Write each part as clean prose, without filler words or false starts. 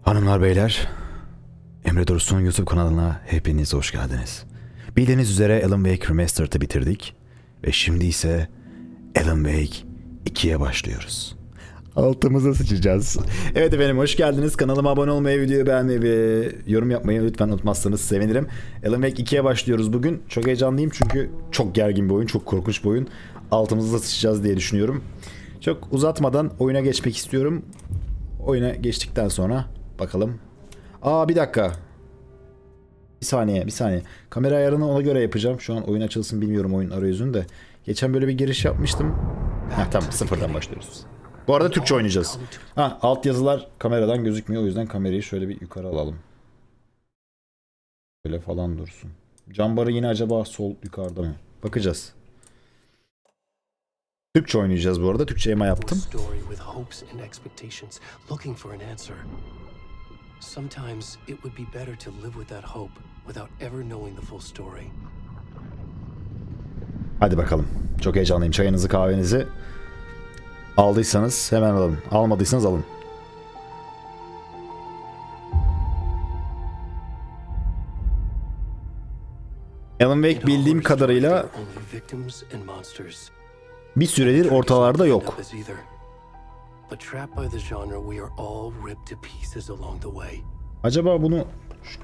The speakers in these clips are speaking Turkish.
Hanımlar beyler, Emre Dursun YouTube kanalına hepiniz hoş geldiniz. Bildiğiniz üzere Wake Remastered'ı bitirdik ve şimdi ise Wake 2'ye başlıyoruz. Altımıza sıçacağız. Evet efendim, hoş geldiniz. Kanalıma abone olmayı, videoyu beğenmeyi ve yorum yapmayı lütfen unutmazsanız sevinirim. Wake 2'ye başlıyoruz bugün. Çok heyecanlıyım çünkü çok gergin bir oyun, çok korkunç bir oyun. Altımıza sıçacağız diye düşünüyorum. Çok uzatmadan oyuna geçmek istiyorum. Oyuna geçtikten sonra bakalım. Bir dakika. Bir saniye. Kamera ayarını ona göre yapacağım. Şu an oyun açılsın bilmiyorum oyun arayüzünü de. Geçen böyle bir giriş yapmıştım. Tamam, sıfırdan başlıyoruz. Bu arada Türkçe oynayacağız. Alt yazılar kameradan gözükmüyor. O yüzden kamerayı şöyle bir yukarı alalım. Böyle falan dursun. Cam barı yine acaba sol yukarıda mı? Bakacağız. Türkçe oynayacağız bu arada. Türkçe ema yaptım. Sometimes it would be better to live with that hope without ever knowing the full story. Hadi bakalım. Çok heyecanlıyım. Çayınızı, kahvenizi aldıysanız hemen alın. Almadıysanız alın. Wake bildiğim kadarıyla bir süredir ortalarda yok. Acaba bunu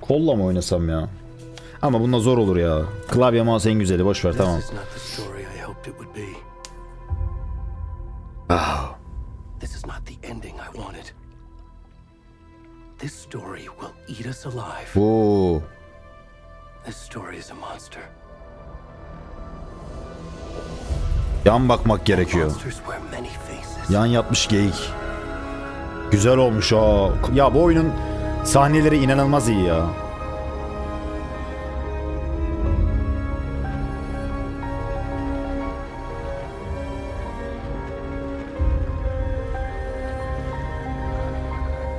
kolla mı oynasam ya? Ama bununla zor olur ya. Klavye mouse en güzeli, boş ver, tamam. Oo. Yan bakmak gerekiyor. Yan yatmış geyik. Güzel olmuş o. Ya bu oyunun sahneleri inanılmaz iyi ya.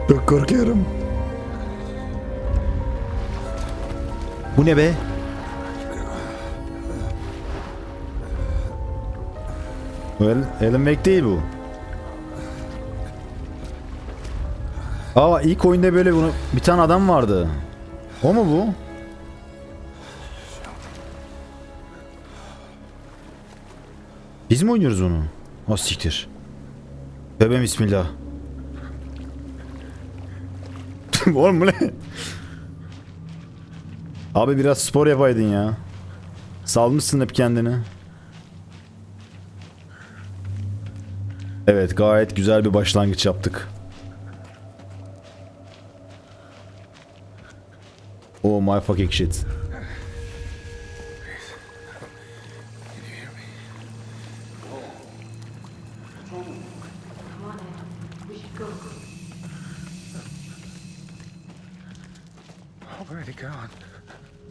Çok korkuyorum. Bu ne be? Wake değil bu. İlk oyunda böyle bir tane adam vardı. O mu bu? Biz mi oynuyoruz onu? Siktir. Tövbe bismillah. Oğlum bu ne? Abi biraz spor yapaydın ya. Salmışsın hep kendini. Evet, gayet güzel bir başlangıç yaptık. Oh my fucking shit.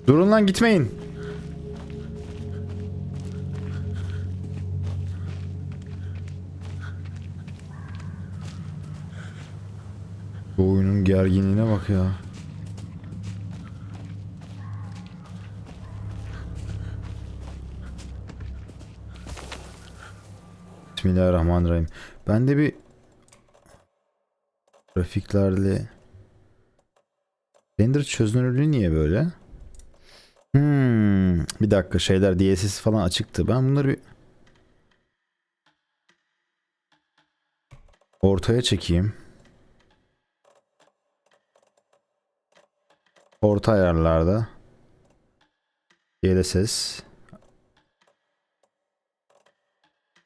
Durun lan, gitmeyin. Bu oyunun gerginliğine bak ya. Bismillahirrahmanirrahim. Ben de bir grafiklerle render çözünürlüğü niye böyle? Bir dakika, şeyler DLSS falan açıktı. Ben bunları bir ortaya çekeyim. Orta ayarlarda DLSS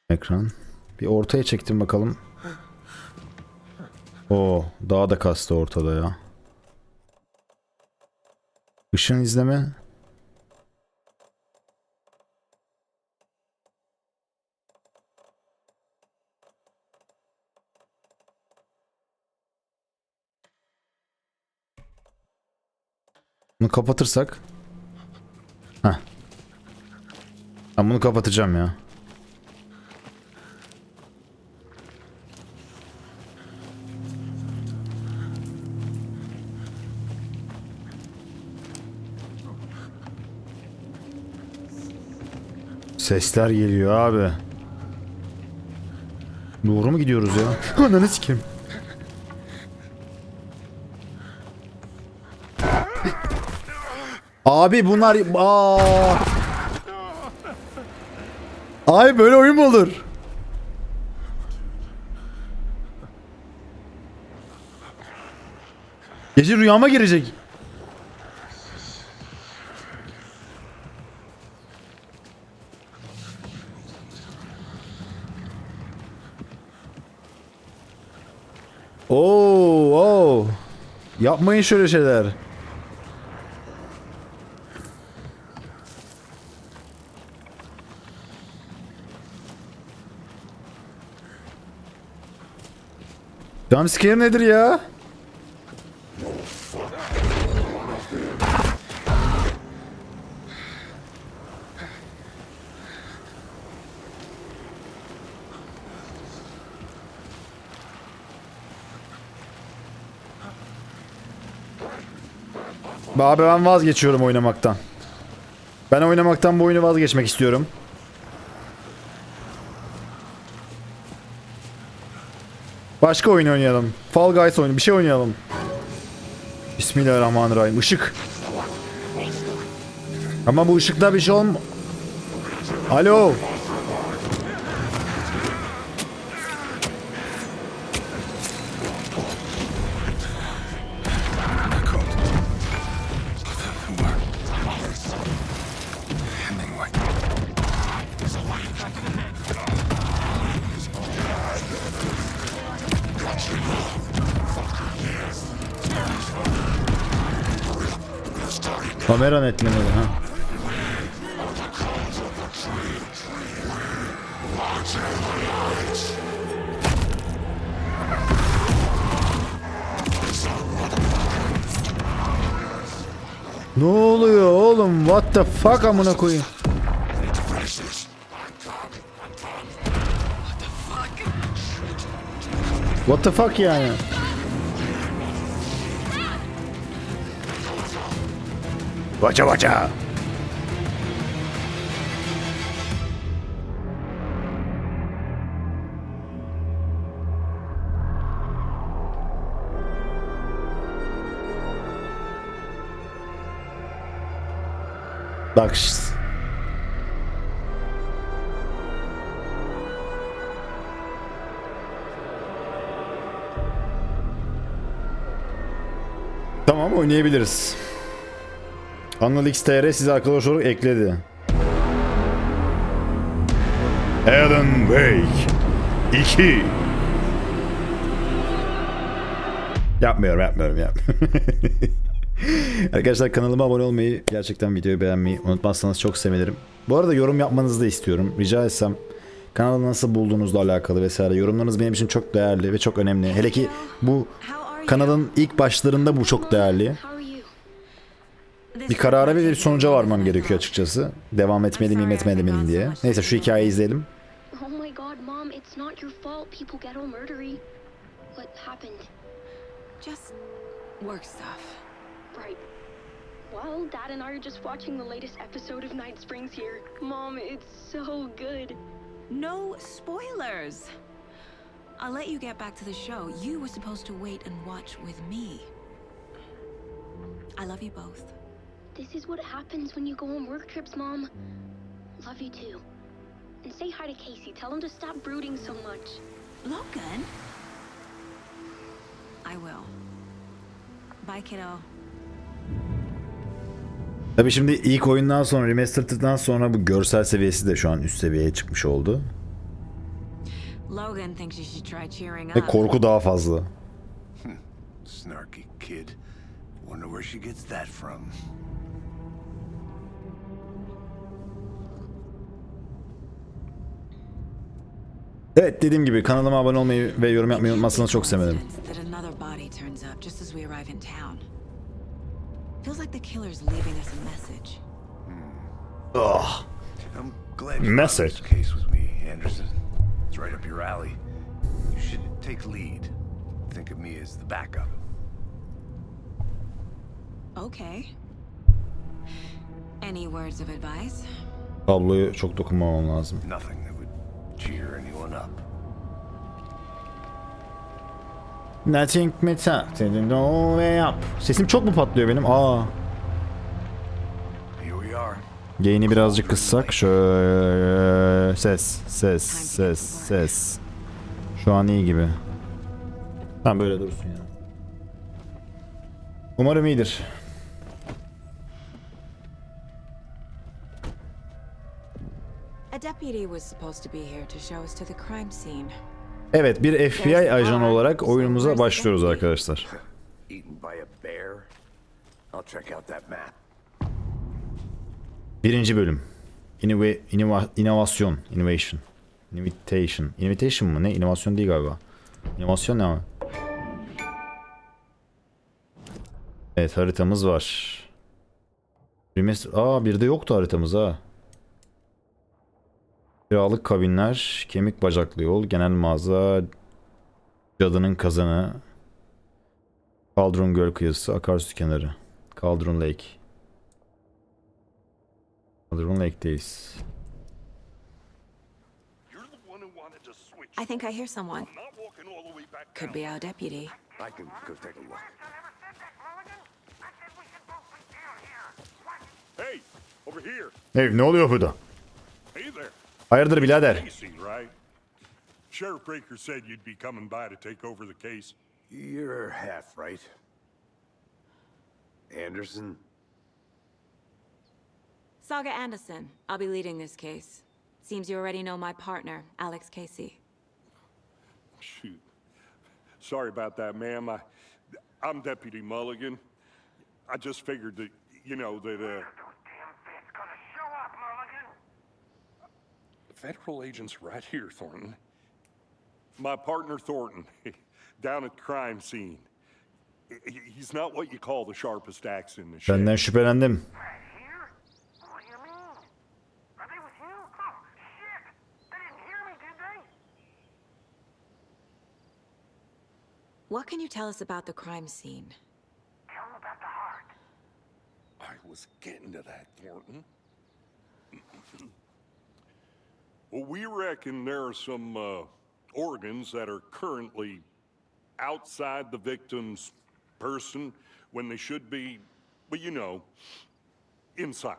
ekran. Bir ortaya çektim bakalım. Daha da kastı ortada ya. Işın izleme. Bunu kapatırsak. Ben bunu kapatacağım ya. Sesler geliyor abi. Doğru mu gidiyoruz ya? Ananı sikeyim. Abi bunlar... Aa. Ay böyle oyun mu olur? Gece rüyama girecek. Oo, oo. Yapmayın şöyle şeyler. Jumpscare nedir ya? Abi ben vazgeçiyorum oynamaktan. Ben oynamaktan bu oyunu vazgeçmek istiyorum. Başka oyun oynayalım. Fall Guys oyunu, bir şey oynayalım. Bismillahirrahmanirrahim. Işık. Ama bu ışıkta bir şey Alo. Kamera netlemeli ha. Ne oluyor oğlum? What the fuck amına koyayım? What the fuck yani? Vaca vaca. Bak işte. Tamam oynayabiliriz. Kanalı XTR sizi arkadaş olarak ekledi. Alan Wake 2. Yapmıyorum. Arkadaşlar kanalıma abone olmayı, gerçekten videoyu beğenmeyi unutmazsanız çok sevinirim. Bu arada yorum yapmanızı da istiyorum. Rica etsem kanalı nasıl bulduğunuzla alakalı vesaire. Yorumlarınız benim için çok değerli ve çok önemli. Hele ki bu kanalın ilk başlarında bu çok değerli. Bir karara ve bir sonuca varmam gerekiyor açıkçası. Devam etmeli miyim etmeli miyim diye. Neyse şu hikayeyi izleyelim. Oh my god, Mom, it's not your fault people get all murdery. What happened? Just work stuff. Right. Well, Dad and I are just watching the latest episode of Night Springs here. Mom, it's so good. No spoilers. I'll let you get back to the show. You were supposed to wait and watch with me. I love you both. This is what happens when you go on work trips, Mom. Love you too. And say hi to Casey. Tell him to stop brooding so much. Logan? I will. Bye, kiddo. Tabii şimdi ilk oyundan sonra, Remastered'dan sonra bu görsel seviyesi de şu an üst seviyeye çıkmış oldu. Logan thinks you should try cheering Ve up. korku daha fazla. Snarky kid. Wonder where she gets that from. Evet dediğim gibi kanalıma abone olmayı ve yorum yapmayı unutmazsanız çok sevinirim. That another body turns up just as we arrive in town. Feels like the killer's leaving us a message. Ugh. I'm glad you Message. brought this case with me, Anderson. It's right up your alley. You should take lead. Think of me as the backup. Okay. Any words of advice? Tabloyu çok dokunmamam lazım. Nothing that would cheer anyone up. Nothing matter. No way up. Sesim çok mu patlıyor benim? Aa. Gain'i birazcık kıssak. Şöyle ses. Şu an iyi gibi. Tamam böyle dursun ya. Umarım iyidir. A deputy was supposed to be here to show us to the crime scene. Evet, bir FBI ajanı olarak oyunumuza başlıyoruz arkadaşlar. Eaten by a bear? I'll check out that map. Birinci bölüm. Innovation. Invitation mı? Ne? İnovasyon değil galiba. İnovasyon ne ama? Evet, haritamız var. Bir de yoktu haritamız ha. Kiralık kabinler, kemik bacaklı yol, genel mağaza, cadının kazanı, Kaldırım Göl kıyısı, akarsu kenarı, Kaldırım Lake. Kaldırım Lake'deyiz. I think I hear someone. Could be our deputy. I can go take a look. Hey, over here. Hey, ne oluyor burada? Hey there. Hayırdır birader? Casey, right? Sheriff Breaker said you'd be coming by to take over the case. You're half right. Anderson? Saga Anderson. I'll be leading this case. Seems you already know my partner, Alex Casey. Shoot. Sorry about that, ma'am. I'm Deputy Mulligan. I just figured that, Federal agents right here, Thornton. My partner, Thornton, down at the crime scene. He's not what you call the sharpest axe in the shed. Benden şüphelendim. What can you tell us about the crime scene? Tell him about the heart. I was getting to that, Thornton. Well, we reckon there are some organs that are currently outside the victim's person when they should be, well, inside.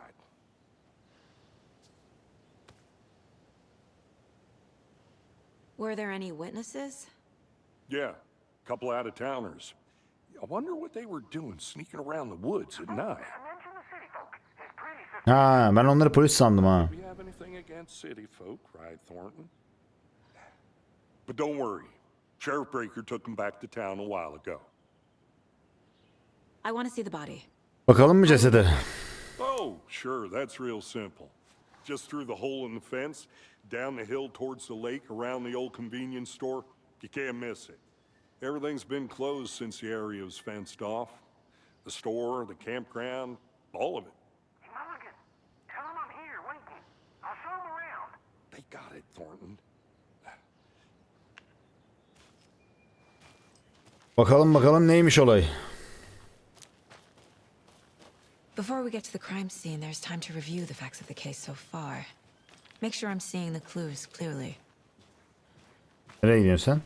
Were there any witnesses? Yeah, a couple out-of-towners. I wonder what they were doing sneaking around the woods at night. Ha, ben onları polis sandım ha. Do we have anything against city folk, right, Thornton? But don't worry. Sheriff Breaker took them back to town a while ago. I want to see the body. Bakalım mı cesede? Oh, sure, that's real simple. Just through the hole in the fence, down the hill towards the lake, around the old convenience store. You can't miss it. Everything's been closed since the area was fenced off. The store, the campground, all of it. Mulligan, tell him I'm here waiting. I'll show him around. They got it, Thornton. Bakalım neymiş olay. Before we get to the crime scene, there's time to review the facts of the case so far. Make sure I'm seeing the clues clearly. Nereye gidiyorsun sen?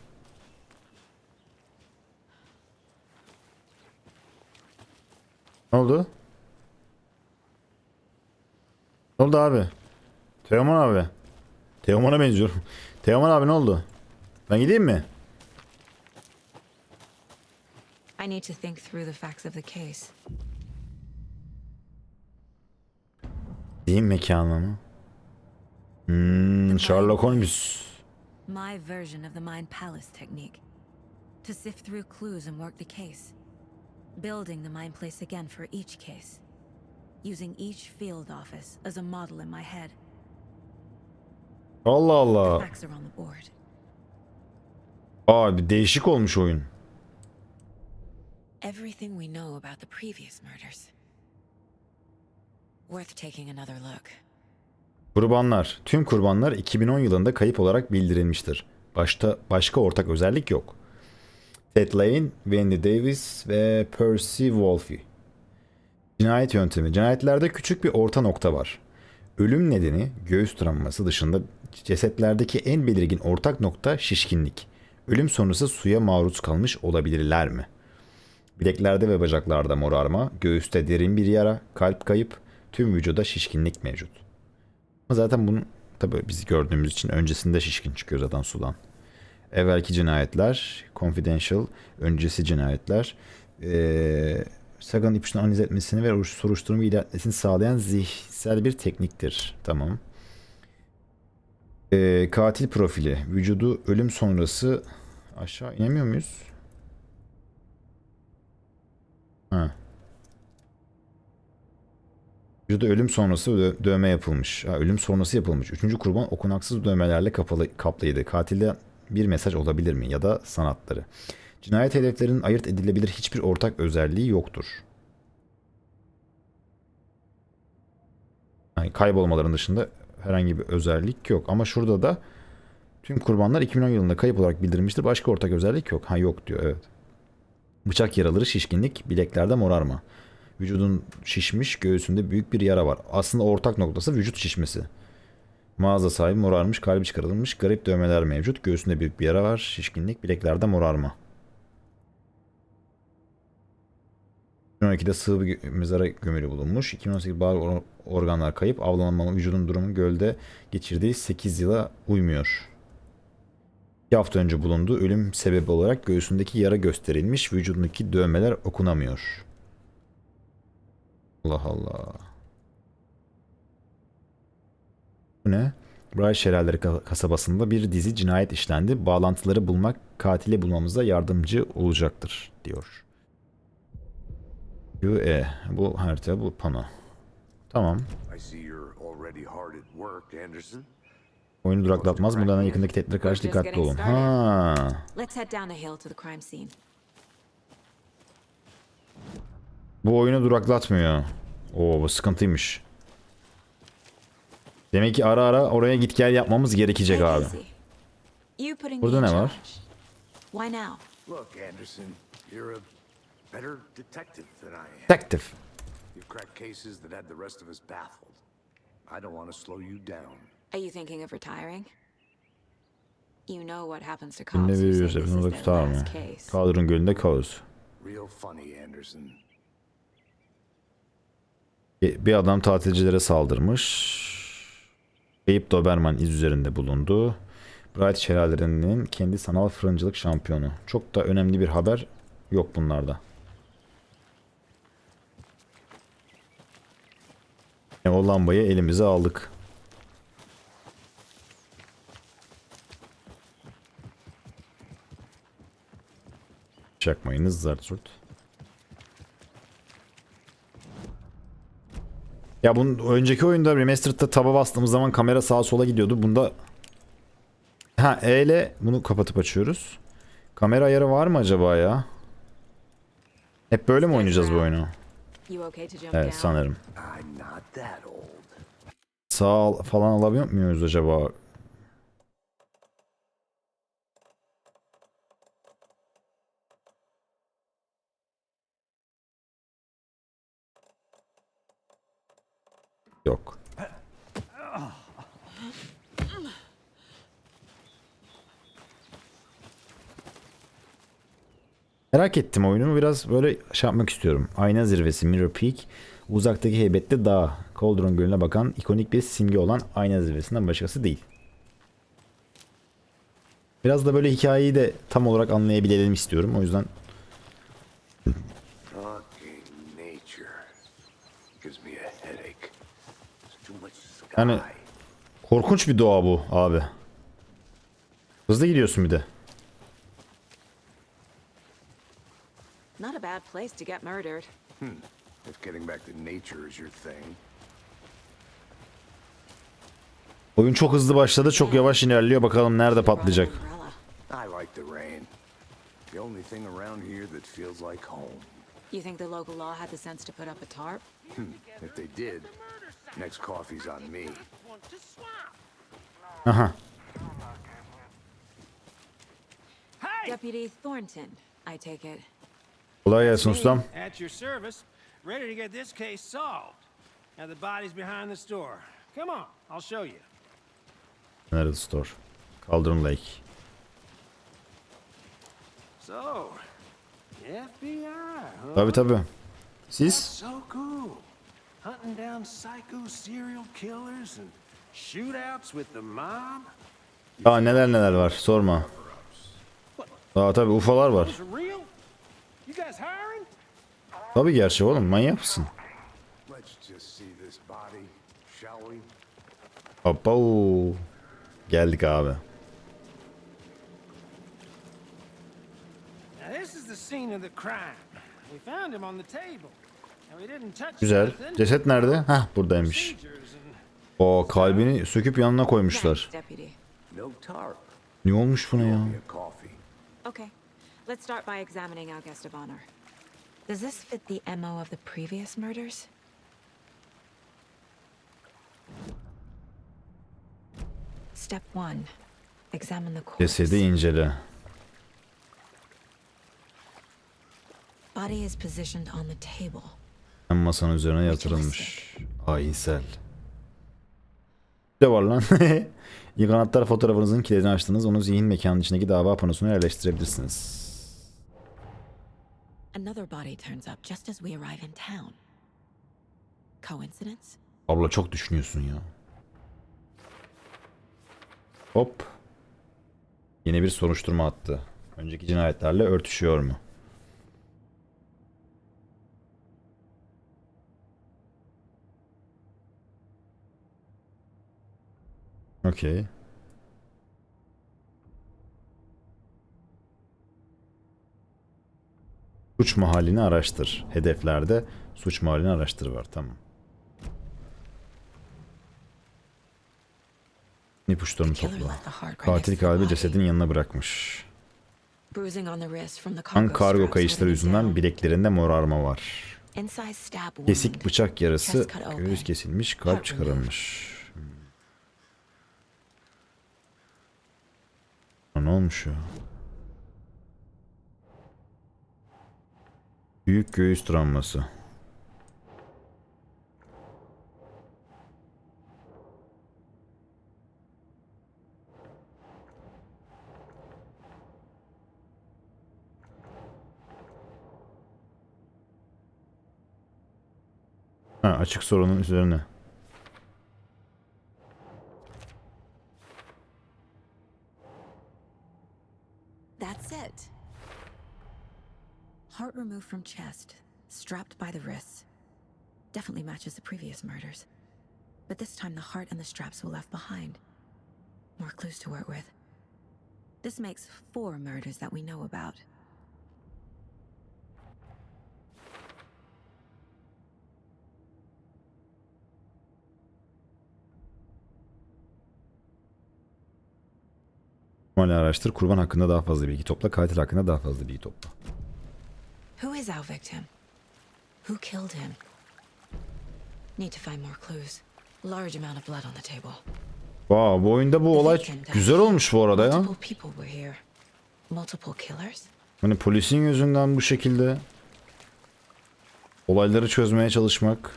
Ne oldu? Ne oldu abi? Teoman abi. Teoman'a benziyorum. Teoman abi ne oldu? Ben gideyim mi? I need to think through the facts of the case. Deyim mekanı mı? Sherlock Holmes. My version of the Mind Palace technique. To sift through clues and work the case. Building the mind place again for each case. Using each field office as a model in my head. Allah The Allah. facts are on the board. Abi değişik olmuş oyun. Everything we know about the previous murders. Worth taking another look. Kurbanlar. Tüm kurbanlar 2010 yılında kayıp olarak bildirilmiştir. Başka ortak özellik yok. Ted Lane, Wendy Davis ve Percy Wolfe. Cinayet yöntemi. Cinayetlerde küçük bir orta nokta var. Ölüm nedeni göğüs travması dışında cesetlerdeki en belirgin ortak nokta şişkinlik. Ölüm sonrası suya maruz kalmış olabilirler mi? Bileklerde ve bacaklarda morarma, göğüste derin bir yara, kalp kayıp, Tüm vücuda şişkinlik mevcut. Ama zaten bunu tabii biz gördüğümüz için öncesinde şişkin çıkıyor zaten sudan. Evvelki cinayetler, confidential, öncesi cinayetler, Sagan'ın ipuçlarını analiz etmesini ve soruşturma ilerletmesini sağlayan zihinsel bir tekniktir. Tamam. Katil profili, vücudu ölüm sonrası aşağı inemiyor muyuz? Ha. Vücuda ölüm sonrası dövme yapılmış. Ha, ölüm sonrası yapılmış. Üçüncü kurban okunaksız dövmelerle kaplıydı. Katilde bir mesaj olabilir mi? Ya da sanatları. Cinayet hedeflerinin ayırt edilebilir hiçbir ortak özelliği yoktur. Yani kaybolmaların dışında herhangi bir özellik yok. Ama şurada da tüm kurbanlar 2010 yılında kayıp olarak bildirilmiştir. Başka ortak özellik yok. Ha yok diyor, evet. Bıçak yaraları, şişkinlik, bileklerde morarma. Vücudun şişmiş, göğsünde büyük bir yara var. Aslında ortak noktası vücut şişmesi. Mağaza sahibi morarmış, kalbi çıkarılmış, garip dövmeler mevcut. Göğsünde büyük bir yara var, şişkinlik, bileklerde morarma. 2012'de sığ bir mezara gömülü bulunmuş. 2018 bazı organlar kayıp, avlanma, vücudun durumu gölde geçirdiği 8 yıla uymuyor. 2 hafta önce bulunduğu ölüm sebebi olarak göğsündeki yara gösterilmiş, vücudundaki dövmeler okunamıyor. Allah Allah. Bu ne? Bray Şelaleleri kasabasında bir dizi cinayet işlendi. Bağlantıları bulmak katili bulmamıza yardımcı olacaktır diyor. Bu harita, bu pano. Tamam. Oyunu duraklatmaz. Bundan yakındaki tehditlere karşı dikkatli olun. Ha. Bu oyunu duraklatmıyor. Oo, bu sıkıntıymış. Demek ki ara ara oraya git gel yapmamız gerekecek abi. Burada ne var? Look, Anderson, you're a better detective than I am. Detective. You've cracked cases that had the rest of us baffled. I don't want to slow you down. Are you thinking of retiring? You know what happens to Ne cops who say veriyoruz? this is Bunu da their tutar mı? last case. Kadrın gölünde kaos. Real funny, Anderson. Bir adam tatilcilere saldırmış. Kayıp Doberman iz üzerinde bulundu. Bright şelalelerinin kendi sanal fırıncılık şampiyonu. Çok da önemli bir haber yok bunlarda. O lambayı elimize aldık. Çakmayınız zart. Ya bunun önceki oyunda Remastered'da taba bastığımız zaman kamera sağa sola gidiyordu. Bunda E ile bunu kapatıp açıyoruz. Kamera ayarı var mı acaba ya? Hep böyle mi oynayacağız bu oyunu? Evet sanırım. Sağ falan alabiliyor muyuz acaba? Yok. Merak ettim oyunu. Biraz böyle şey yapmak istiyorum. Ayna zirvesi, Mirror Peak. Uzaktaki heybetli dağ. Cauldron Gölü'ne bakan ikonik bir simge olan ayna zirvesinden başkası değil. Biraz da böyle hikayeyi de tam olarak anlayabilelim istiyorum. O yüzden yani korkunç bir doğa bu abi. Hızlı gidiyorsun bir de. Not a bad place to get murdered. If getting back to nature is your thing. Oyun çok hızlı başladı, çok yavaş ilerliyor. Bakalım nerede patlayacak. I like the rain. The only thing around here that feels like home. You think the local law had the sense to put up a tarp? If they did, next coffee's on me. Aha. Deputy Thornton, I take it. Kolay gelsin ustam. At your service, ready to get this case solved. Now the body's behind the store. Come on, I'll show you. Nerede store? Cauldron Lake. So, FBI, huh? Tabii tabii. Siz? So cool. Hunting down psycho serial killers and shootouts with the mob. Daha neler var sorma. Daha tabi UFO'lar var. Those are real? You guys hiring? Tabi gerçi oğlum, manyak mısın? Let's just see this body, shall we? Hoppa. Geldik abi. Now this is the scene of the crime. We found him on the table. And we didn't touch Güzel. nothing. Ceset nerede? Hah, buradaymış. Procedures and O kalbini söküp yanına koymuşlar. Thanks, Deputy. No tarp. Ne olmuş buna ya? Me a coffee. Okay, let's start by examining our guest of honor. Does this fit the MO of the previous murders? Step 1. Examine the corpse. Cesedi incele. Body is positioned on the table. Hem masanın üzerine yatırılmış. Ayinsel. Ne var lan? Yıkanatlar fotoğrafınızın kilidini açtınız. Onu zihin mekanının içindeki dava panosuna yerleştirebilirsiniz. Another body turns up just as we arrive in town. Coincidence? Abla çok düşünüyorsun ya. Hop. Yine bir soruşturma attı. Önceki cinayetlerle örtüşüyor mu? Okey. Suç mahallini araştır. Hedeflerde suç mahallini araştır var. Tamam. İpuçlarını topla. Katil kalbi cesedin yanına bırakmış. Bruising on the wrist from the Kan cargo kargo straps kayışları holding it yüzünden down. bileklerinde morarma var. Inside stab wound. Kesik bıçak yarası, Chest cut open. göğüs kesilmiş, kalp çıkarılmış. Ne olmuş ya? Büyük göğüs travması. Ha, açık sorunun üzerine. That's it. Heart removed from chest, strapped by the wrists. Definitely matches the previous murders. But this time the heart and the straps were left behind. More clues to work with. This makes 4 murders that we know about. Normali araştır, kurban hakkında daha fazla bilgi topla, katil hakkında daha fazla bilgi topla. Who is our victim? Who killed him? Need to find more clues. Large amount of blood on the table. Vaa, bu oyunda bu olay güzel olmuş bu arada ya. Multiple people were here. Multiple killers? Hani polisin yüzünden bu şekilde olayları çözmeye çalışmak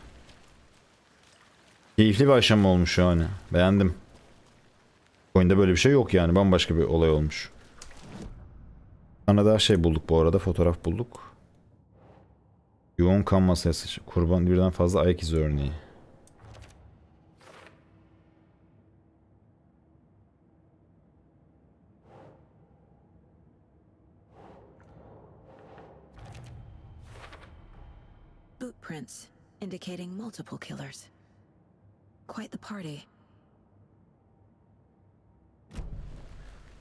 keyifli bir aşama olmuş yani. Beğendim. Oyunda böyle bir şey yok yani. Bambaşka bir olay olmuş. Sana daha şey bulduk bu arada. Fotoğraf bulduk. Yoğun kan masası. Kurban birden fazla ayak izi örneği. Boot prints indicating multiple killers. Quite the party.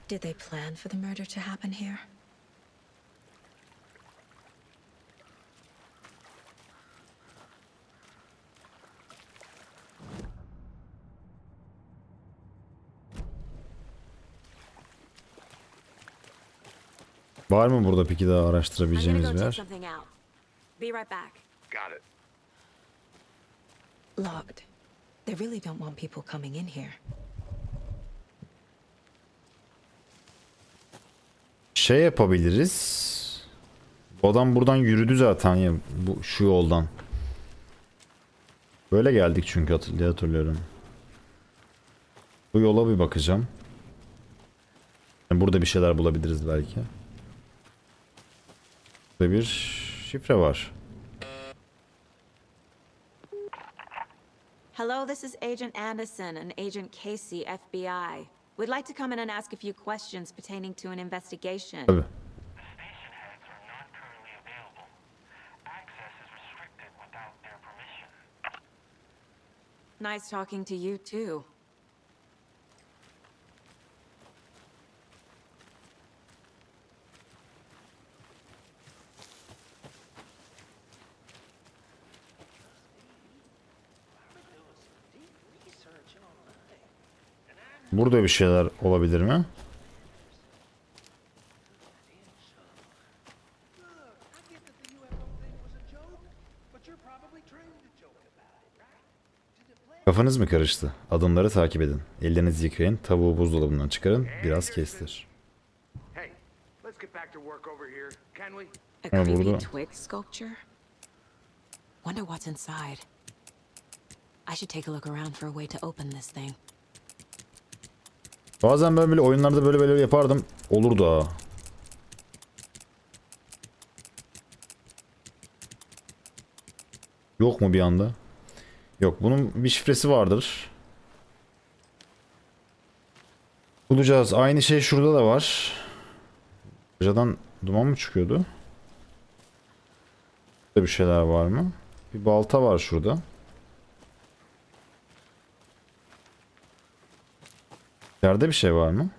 Did they plan for the murder to happen here? Var mı burada peki daha araştırabileceğimiz bir yer? something out. Be right back. Got it. Logged. They really don't want people coming in here. Şey yapabiliriz. Bu adam buradan yürüdü zaten ya, bu şu yoldan. Böyle geldik çünkü hatırlıyorum. Bu yola bir bakacağım. Yani burada bir şeyler bulabiliriz belki. Burada bir şifre var. Hello, this is Agent Anderson and Agent Casey, FBI. We'd like to come in and ask a few questions pertaining to an investigation. Tabii. The station heads are not currently available. Access is restricted without their permission. Nice talking to you, too. Burada bir şeyler olabilir mi? Kafanız mı karıştı? Adımları takip edin. Ellerinizi yıkayın, tavuğu buzdolabından çıkarın, biraz kestir. Hey, let's get back to work over here, can we? A Ha, creepy burada. twig sculpture? Wonder what's inside. I should take a look around for a way to open this thing. Bazen ben böyle oyunlarda böyle yapardım. Olurdu ha. Yok mu bir anda? Yok, bunun bir şifresi vardır. Bulacağız. Aynı şey şurada da var. Bacadan duman mı çıkıyordu? Burada bir şeyler var mı? Bir balta var şurada. İçeride bir şey var mı?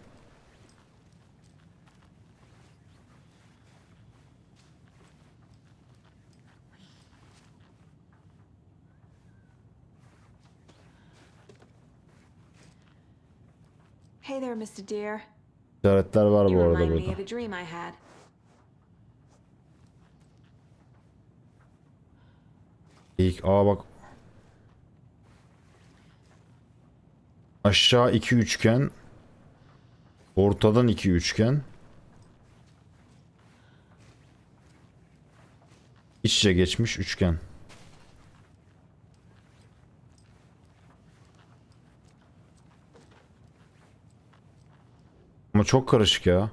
Hey there, Mr. Deer. İşaretler var bu You arada remind me burada. of a dream I had. İlk bak. Aşağı 2 üçgen. Ortadan 2 üçgen. İç içe geçmiş üçgen. Ama çok karışık ya.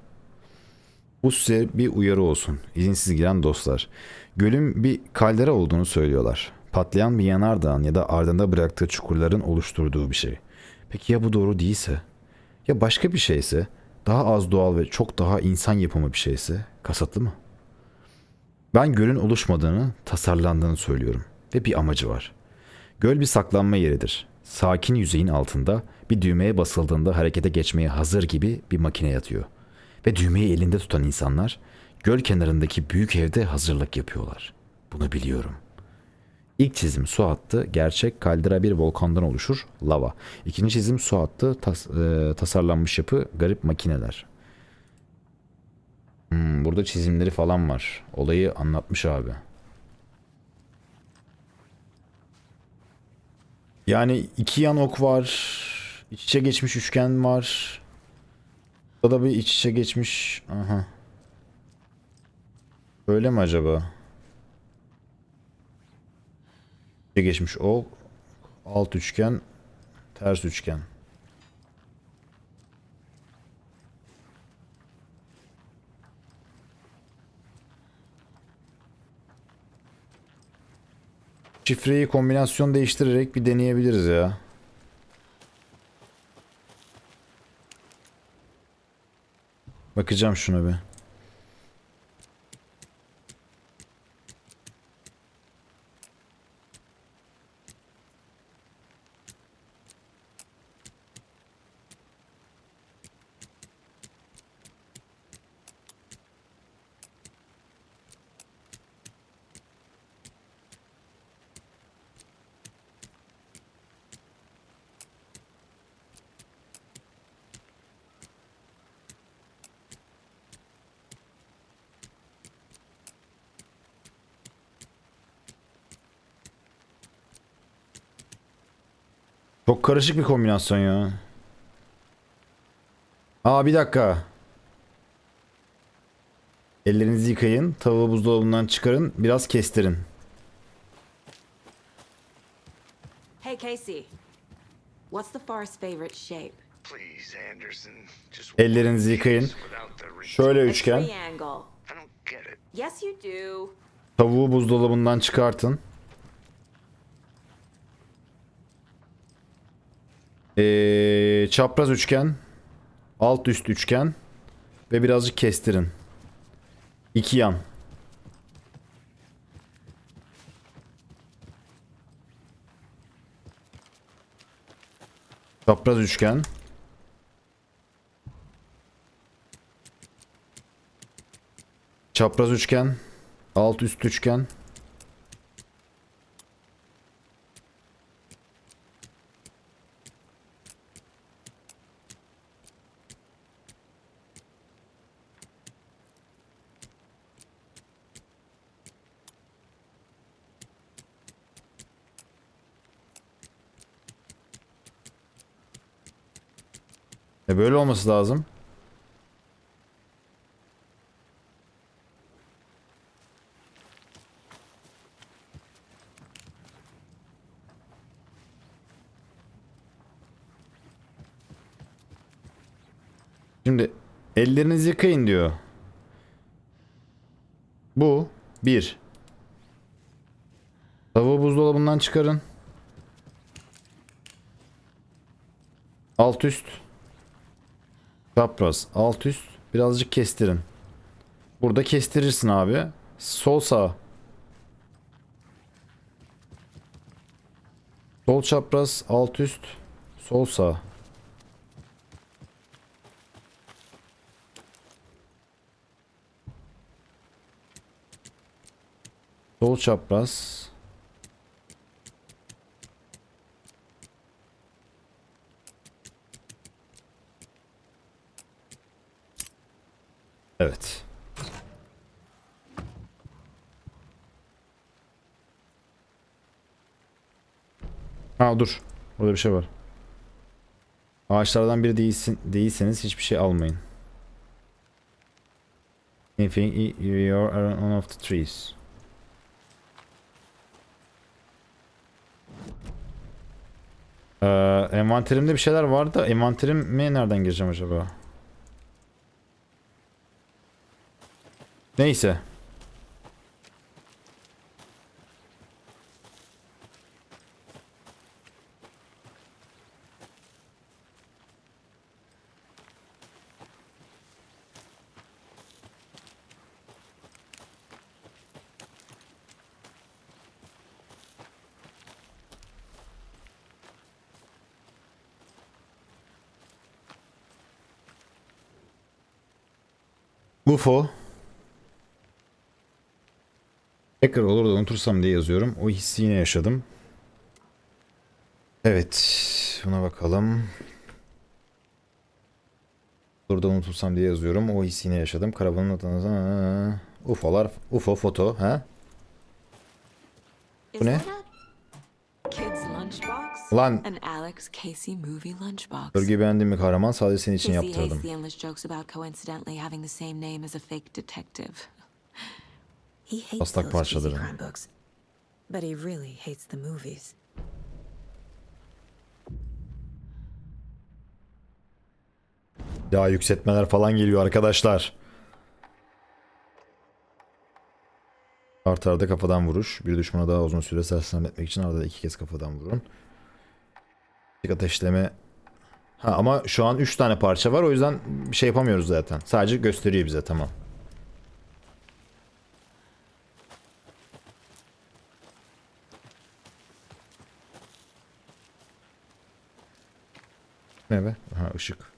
Bu size bir uyarı olsun. İzinsiz giren dostlar. Gölün bir kaldera olduğunu söylüyorlar. Patlayan bir yanardağın ya da ardında bıraktığı çukurların oluşturduğu bir şey. Peki ya bu doğru değilse? Ya başka bir şeyse? Daha az doğal ve çok daha insan yapımı bir şeyse? Kasıtlı mı? Ben gölün oluşmadığını, tasarlandığını söylüyorum. Ve bir amacı var. Göl bir saklanma yeridir. Sakin yüzeyin altında bir düğmeye basıldığında harekete geçmeye hazır gibi bir makine yatıyor. Ve düğmeyi elinde tutan insanlar göl kenarındaki büyük evde hazırlık yapıyorlar. Bunu biliyorum. İlk çizim su hattı, gerçek kaldera bir volkandan oluşur, lava. İkinci çizim su hattı, tasarlanmış yapı, garip makineler. Burada çizimleri falan var. Olayı anlatmış abi. Yani iki yan ok var. İç içe geçmiş üçgen var. Burada da bir iç içe geçmiş. Aha. Öyle mi acaba? İçe geçmiş ok. Alt üçgen. Ters üçgen. Şifreyi kombinasyon değiştirerek bir deneyebiliriz ya. Bakacağım şuna bir. Çok karışık bir kombinasyon ya. Bir dakika. Ellerinizi yıkayın. Tavuğu buzdolabından çıkarın. Biraz kestirin. Hey, Casey. What's the far's favorite shape? Please, Anderson, just Ellerinizi yıkayın. without the Şöyle A üçgen. triangle. I don't get it. Yes, you do. Tavuğu buzdolabından çıkartın. Çapraz üçgen, alt üst üçgen ve birazcık kestirin. İki yan. Çapraz üçgen. Çapraz üçgen, alt üst üçgen. Böyle olması lazım. Şimdi ellerinizi yıkayın diyor. Bu bir. Tavuğu buzdolabından çıkarın. Alt üst. Çapraz. Alt üst. Birazcık kestirin. Burada kestirirsin abi. Sol sağ. Sol çapraz. Alt üst. Sol sağ. Sol çapraz. Evet. Ha dur. Orada bir şey var. Ağaçlardan biri değilseniz hiçbir şey almayın. If you are one of the trees. Envanterimde bir şeyler vardı da envanterime nereden gireceğim acaba? Neyse. UFO. Tekrar olur da unutursam diye yazıyorum. O hissi yine yaşadım. Evet. Buna bakalım. Burada unutursam diye yazıyorum. O hissi yine yaşadım. Karavanın adına UFO'lar. UFO foto. Ha? Bu ne? Kid's lunchbox? Lan. An Alex Casey movie lunchbox. Örgüyü beğendiğim bir kahraman sadece senin için Casey hates yaptırdım. the endless jokes about coincidentally having the same name as a fake detective. He hates Taslak those cheesy parçaları. crime books, but he really hates the movies. Daha yükseltmeler falan geliyor arkadaşlar. Artı arada kafadan vuruş. Bir düşmana daha uzun süre sersemletmek için arada 2 kez kafadan vurun. Bir ateşleme. Ha ama şu an 3 tane parça var. O yüzden bir şey yapamıyoruz zaten. Sadece gösteriyor bize, tamam. Ne be? Ha, ışık.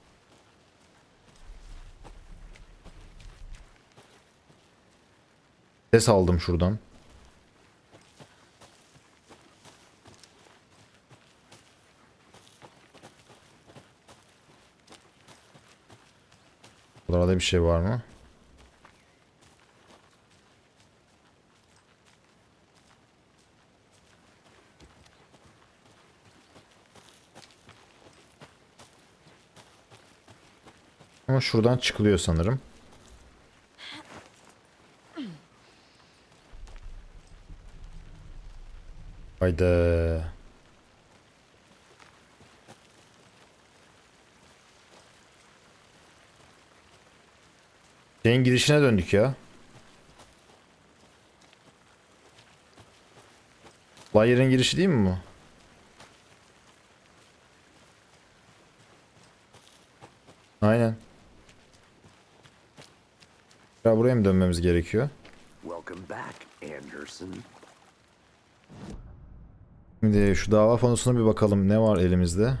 Ses aldım şuradan. Buralarda bir şey var mı? Ama şuradan çıkılıyor sanırım. Hayda. Şeyin girişine döndük ya. Flyer'ın girişi değil mi bu? Tekrar buraya mı dönmemiz gerekiyor? Welcome back, Anderson. Şimdi şu dava panosuna bir bakalım ne var elimizde.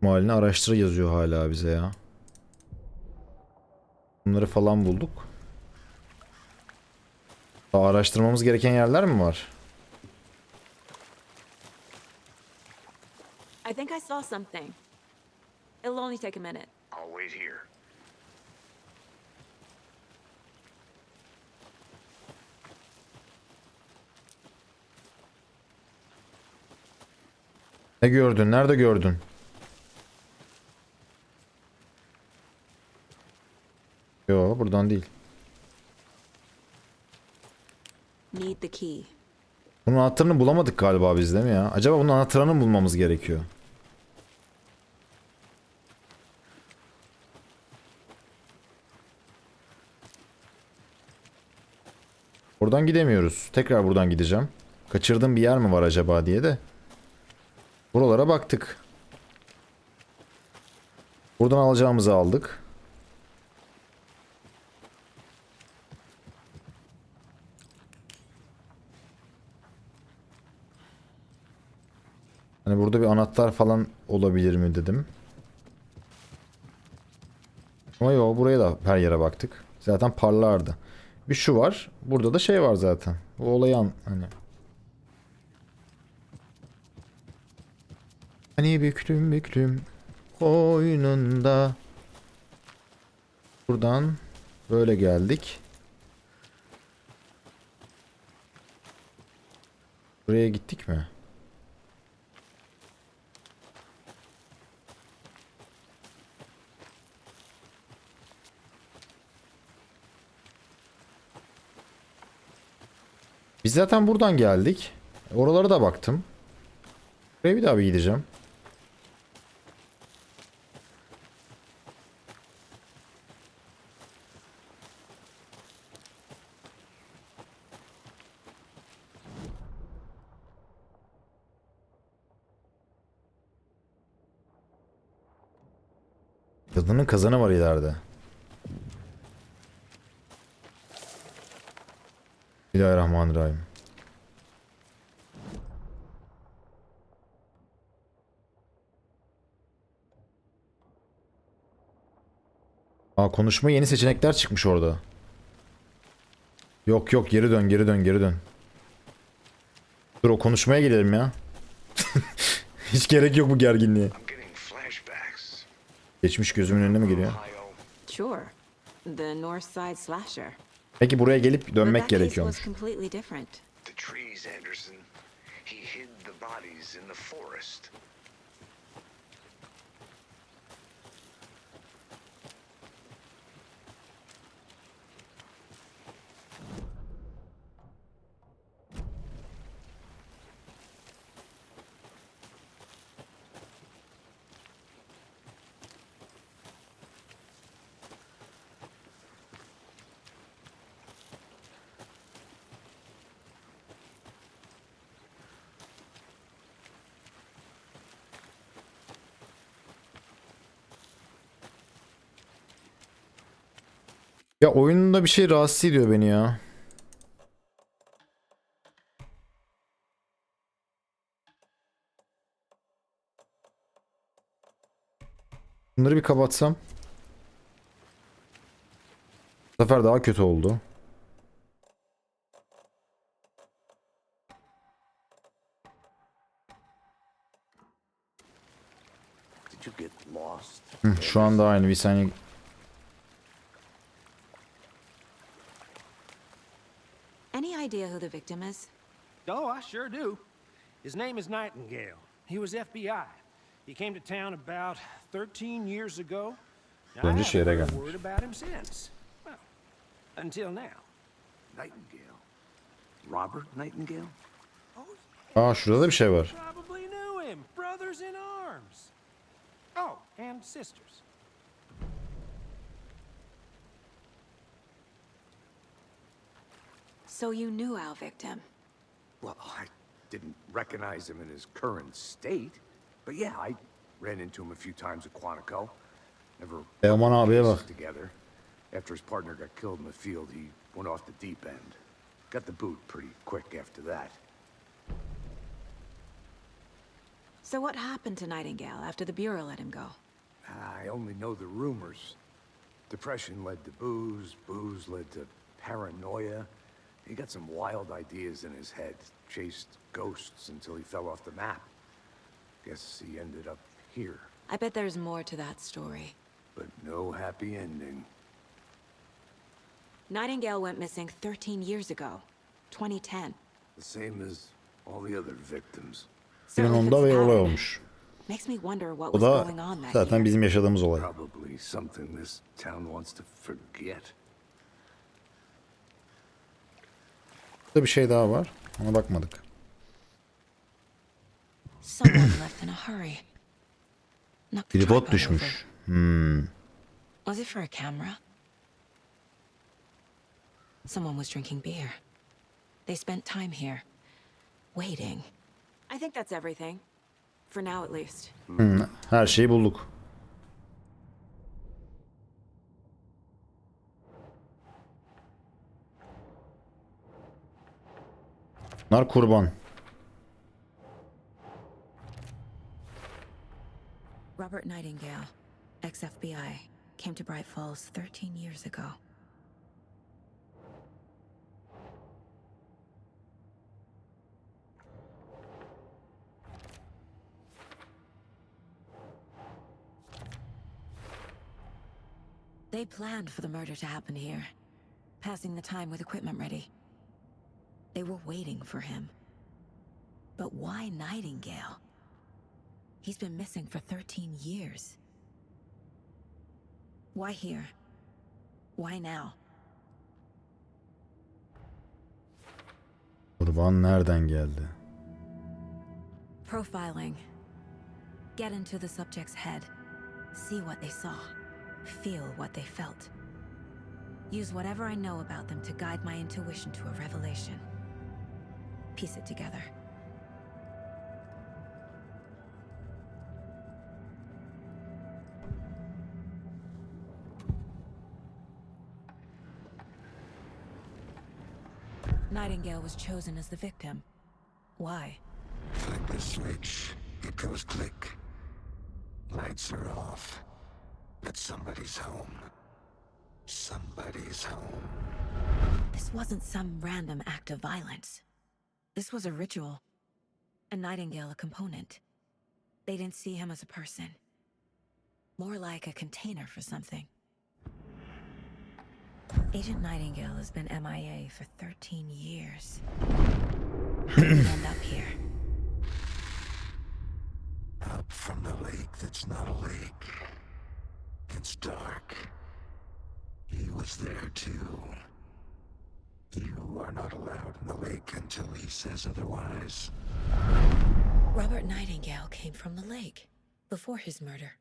Muhalini araştır yazıyor hala bize ya. Bunları falan bulduk. Daha araştırmamız gereken yerler mi var? I think I saw something. It'll only take a minute. I'll wait here. Ne gördün? Nerede gördün? Yo, buradan değil. Need the key. Bunun anahtarını bulamadık galiba biz, değil mi ya? Acaba bunun anahtarını mı bulmamız gerekiyor? Buradan gidemiyoruz. Tekrar buradan gideceğim. Kaçırdığım bir yer mi var acaba diye de. Buralara baktık. Buradan alacağımızı aldık. Hani burada bir anahtar falan olabilir mi dedim. Ama yok, buraya da her yere baktık. Zaten parlardı. Bir şu var. Burada da şey var zaten. Bu olayı Hani büklüm büklüm oyununda. Buradan böyle geldik. Buraya gittik mi? Biz zaten buradan geldik. Oralara da baktım. Buraya bir daha bir gideceğim. Kadının kazanı var ileride. Bismillahirrahmanirrahim. Aa, konuşma yeni seçenekler çıkmış orada. Yok yok, geri dön geri dön geri dön. Dur, o konuşmaya gidelim ya. Hiç gerek yok bu gerginliğe. I'm getting flashbacks. Geçmiş gözümün önüne mi geliyor? Ohio. Sure. The North Side Slasher. Peki buraya gelip But dönmek that case gerekiyormuş. was completely different. The trees, Anderson. He hid the bodies in the forest. Ya oyununda bir şey rahatsız ediyor beni ya. Bunları bir kapatsam. Bu sefer daha kötü oldu. Did you get lost? Şu anda aynı, bir saniye. Any idea who the victim is? Oh, I sure do. His name is Nightingale. He was FBI. He came to town about 13 years ago. Now, I Önce haven't şehre heard a gelmiş. word about him since. Well, until now. Nightingale. Robert Nightingale? Oh, Aa, şurada da bir şey var. probably knew him. Brothers in arms. Oh, and sisters. So you knew our victim. Well, I didn't recognize him in his current state. But yeah, I Ran into him a few times at Quantico. Never Aman abiye cases bak. together. After his partner got killed in the field, he went off the deep end. Got the boot pretty quick after that. So what happened to Nightingale after the Bureau let him go? I only know the rumors. Depression led to booze, booze led to paranoia. He got some wild ideas in his head, chased ghosts until he fell off the map. Guess he ended up here, I bet there's more to that story. but no happy ending. Nightingale went missing 13 years ago, 2010. The same as all the other victims. Certainly 2010'da bir fits the olay pattern. olmuş. Makes me wonder what O was da going on that zaten year. bizim yaşadığımız olay. Probably something this town wants to forget. Burada bir şey daha var. Ona bakmadık. Someone left in a hurry. Knocked the Tripod tripod düşmüş. over. Was it for a camera? Someone was drinking beer. They spent time here, waiting. I think that's everything. For now, at least. Her şeyi bulduk. Bunlar kurban. Robert Nightingale, ex-FBI, came to Bright Falls 13 years ago. They planned for the murder to happen here, passing the time with equipment ready. They were waiting for him. But why Nightingale? He's been missing for 13 years. Why here? Why now? Kurban nereden geldi? Profiling. Get into the subject's head. See what they saw. Feel what they felt. Use whatever I know about them to guide my intuition to a revelation. Piece it together. Nightingale was chosen as the victim. Why? Flip the switch, it goes click. Lights are off. But somebody's home. Somebody's home. This wasn't some random act of violence. This was a ritual. And Nightingale a component. They didn't see him as a person. More like a container for something. Agent Nightingale has been MIA for 13 years. How did he end up here? Up from the lake that's not a lake. It's dark. He was there too. You are not allowed in the lake until he says otherwise. Robert Nightingale came from the lake before his murder.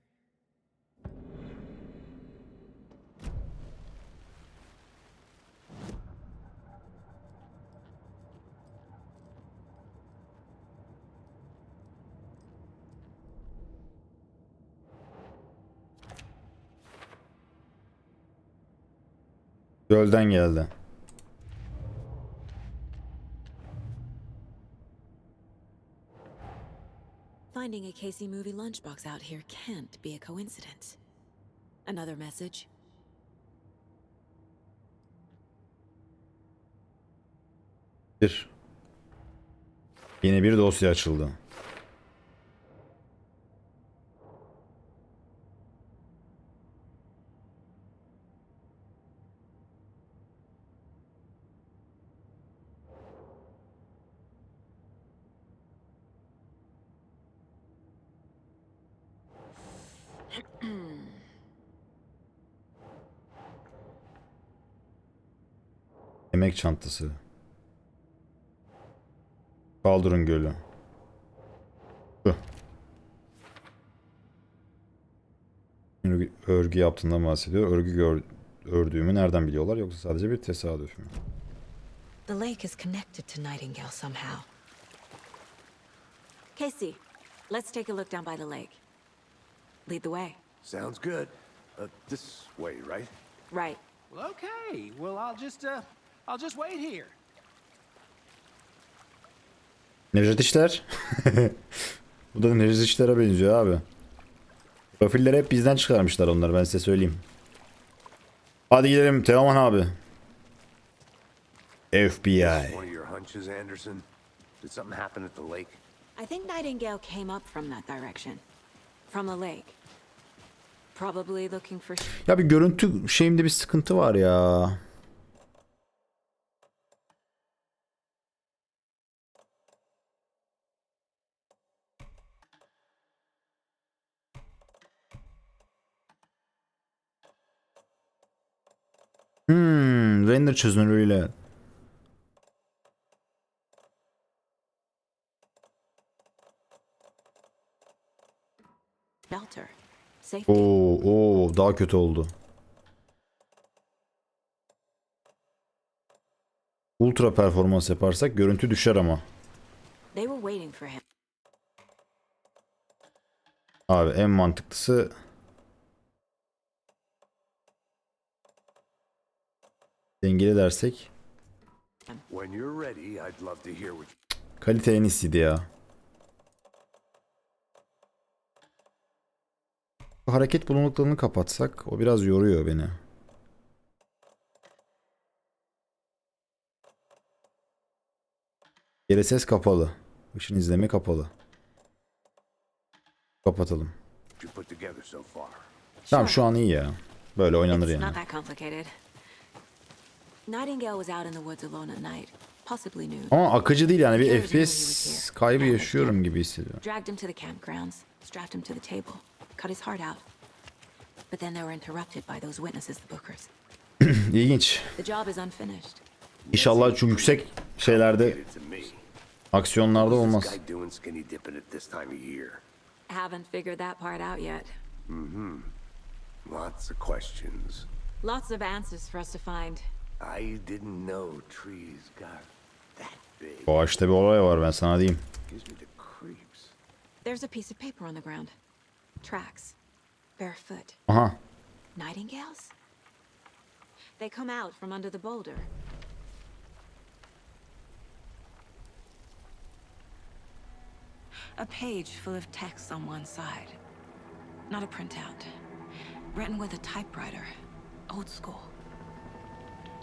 Gölden geldi. Finding a Casey movie lunchbox out here can't be a coincidence. Another message. Yeni bir dosya açıldı. Yemek çantası. Kaldırın gölü. Şu. Örgü yaptığından bahsediyor. Ördüğümü nereden biliyorlar, yoksa sadece bir tesadüf mü? The lake is connected to Nightingale somehow. Casey, let's take a look down by the lake. Lead the way. Sounds good. This way, right? Right. Well, okay. Well, I'll just wait here. Necdet İşler. Bu da Necdet İşler'e benziyor abi. Profilleri hep bizden çıkarmışlar onlar, ben size söyleyeyim. Hadi gidelim Teoman abi. FBI. One of your hunches, Anderson? Did something happen at the lake? I think Nightingale came up from that direction. From the lake. Probably looking for... Ya bir görüntü şeyimde bir sıkıntı var ya. Render çözünürlüğüyle. Shelter. Safety. Oo, daha kötü oldu. Ultra performans yaparsak görüntü düşer ama. They were waiting for him. Abi en mantıklısı dengeli dersek. When you're ready, I'd love to hear what Kalite en iyisiydi ya. Hareket bulunuklarını kapatsak o biraz yoruyor beni. Geri ses kapalı. Işın izleme kapalı. Kapatalım. you put together so far. Tamam şu an iyi ya. Böyle oynanır It's yani. not that complicated. Nightingale was out in the woods alone at night. Possibly nude. Ama akıcı değil yani, bir FPS kaybı yaşıyorum gibi hissediyorum. Dragged him to the campgrounds, strapped him to the table, cut his heart out. But then they were interrupted by those witnesses, the Bookers. İlginç. The job is unfinished. İnşallah şu yüksek şeylerde, Get it to me. aksiyonlarda What's olmaz. this guy doing skinny dipping at this time of year? Haven't figured that part out yet. Lots of questions. Lots of answers for us to find. I didn't know trees got that big. Bu ağaçta bir olay var, ben sana diyeyim. Gives me the creeps. There's a piece of paper on the ground. Tracks. Barefoot. Aha. Nightingales? They come out from under the boulder. A page full of text on one side. Not a printout. Written with a typewriter. Old school.